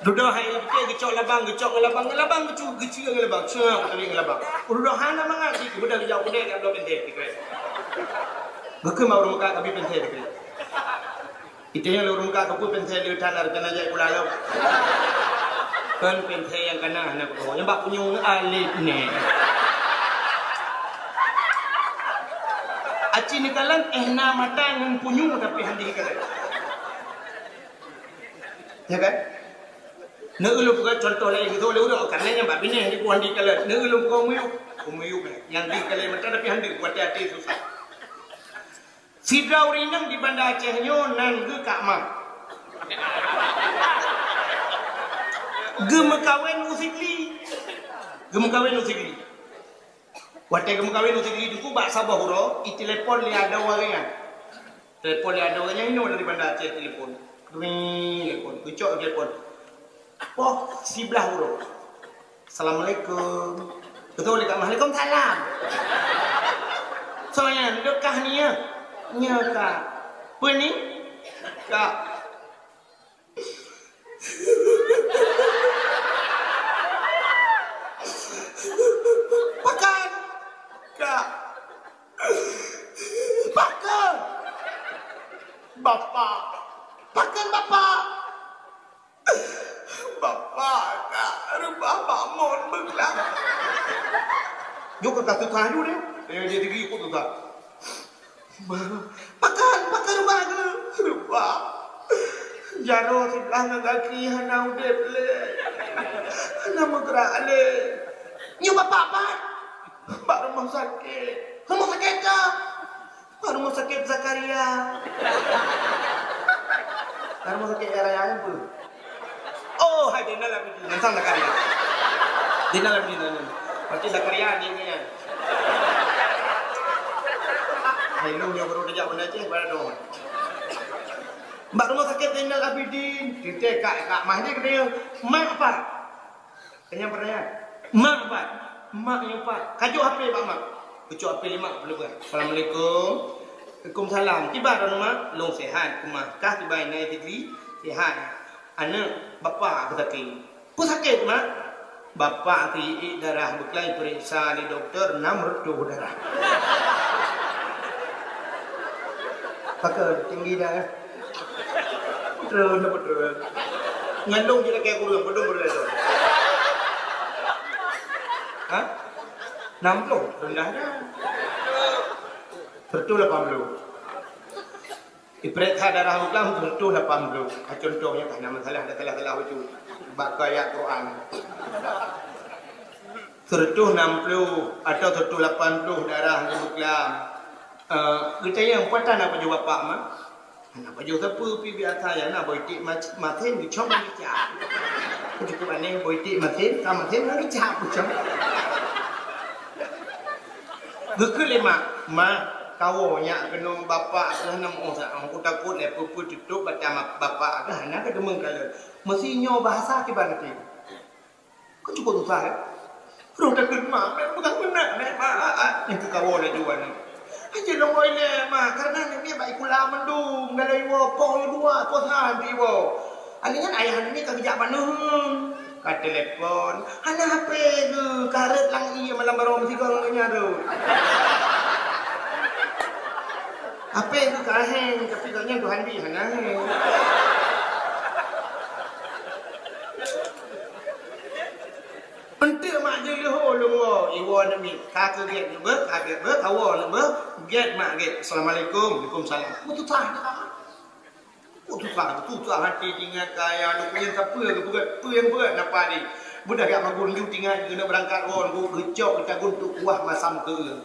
Dudah hai ke gecok labang kecil ngelabang cak tadi ngelabang. Dudah hana mangati budak jauh dek dak do pentet dikre. Geke mau rumah kami pentet dikre. Itanya lu rumah kami pentet di tanah kena jai pulau. Kan pentet yang kena anak ko. Yang bak punyung alif ni. Aci ni kalan nama tangan punyung tapi handi kalan. Ya kan? Ngeulum ke contoh lain gitu le udah karena yang babi ni ku handi kalan. Ngeulum ko muyu yang di kalan mata tapi handi kuat hati susah. Fidrau rinang di Banda Aceh nyo nan ge Kak Mam. Gemekawin usigli. Wate gemekawin usigli itu bak sabah huro, i telepon li ada warangan. Telepon li ada warangan ini dari Banda Aceh telepon. Ring telepon, kucok telepon. Oh, sebelah huro. Assalamualaikum. Betul Kak Mam. Waalaikumsalam. Soalnya dekah ni ya. Nya Kak. Apa ni? Kak. Pakan. Kak. Pakan. Bapak. Pakan bapak. Bapak Kak. Rubah bangun beglang. Jom ke kata tuhan dulu dia. Dia tinggi ikut tuhan. Pakan rubah. Jaro sebelah ngaki hana udep le. Hana menggerak le. Nyu bapak apa? Pak rumah sakit. Rumah sakit ke? Pak rumah sakit Zakaria. Rumah sakit Raya apa? Oh, hai Dina lah begini. Nanti Zakaria. Dina lah begini. Berarti Zakaria ni ni. Hai lu yang baru dijak benda Aceh pada dong. Mbak rumah sakit Zainal Abidin. Kita kak mah dia kena mak apa? Kenyang pernah. Mak apa? Mak yang apa? Kajuk HP Pak Mak. Kajuk HP 5 boleh buat. Assalamualaikum. Waalaikumsalam. Tiba dah rumah long sehat. Kumah kah tiba naik degree sehat. Anak bapa sakit. Pun sakit mak. Bapa ti darah berkelai periksa di doktor 6 reduh darah. Pakai tinggi dah. Betul. Ngandung je kayak kurang bedung berada. Hah? 60 rendah dah. Betul 80. Iperiksa darah ulang betul 80. Contohnya karena masalah ada salah itu baca ayat Quran. Sertuh 60 atau sertuh 80 darah ulang. Kita yang patan apa jawab Pak Mak? Apa jawab apa pi biasa ya nak boitik maten di chong di cap. Cukup aneh boitik maten, kam maten lagi cap chong. Gekele mak kawo nya kena bapa kena mosa aku takut le pupu tutup baca bapa ke hana ke demeng kala. Mesti nyo bahasa ke banti. Kau cukup susah ya? Roh takut mak, bukan benar nek mak. Yang kawo le jual ni. Aje longoi le ma karena ni baik kula mendung galai wo po dua po handi wo. Alingan ayah ni kerja mana? Ka telepon, hana HP ke karet lang iya malam baru mesti kau nyaro. HP ke kaheng tapi katanya tu handi hana. Penting mak je leho lo iwo nami kata get ber kawo ber get mak get assalamualaikum waalaikumsalam betul tak hati tinggal kaya lu punya siapa ke yang berat napa ni budak kat magun you tinggal kena berangkat ron go gecok kita guntuk kuah masam ke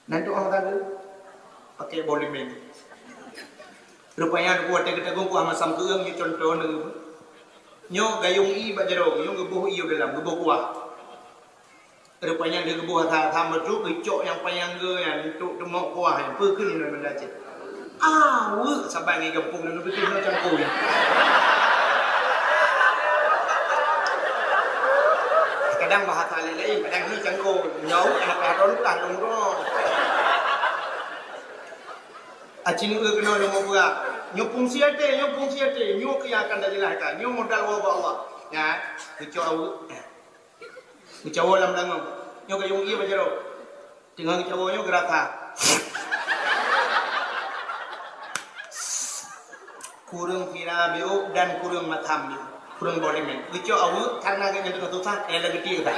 nanti orang kata pakai bolemen rupanya kuat kita kuah masam ke ni contoh ni nyo gayung i bajaro nyo gebuh iyo dalam gebuh kuah rupanya dia gebuh tham betul gecok yang payang ge yang untuk demok kuah yang pekeun ni benda Aceh sabar ni kampung ni betul macam koi kadang bahasa lain kadang ni cangko nyau anak paron tak nongro acing kena nombor Nyo fungsi ate, nyo kaya akan dah jelaskan. Nyo modal wa Allah. Ya, kecoh awak. Kecoh lam langau. Nyo kayung iya bajaro. Tinggal kecoh nyo geraka. Kurang kira biu dan kurang matam biu. Kurang body man. Kecoh awak karena kena tu susah, ada gede kan.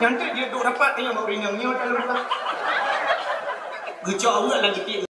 Nanti dia duk rapat dengan mau ringan nyo dalam. Kecoh awak lagi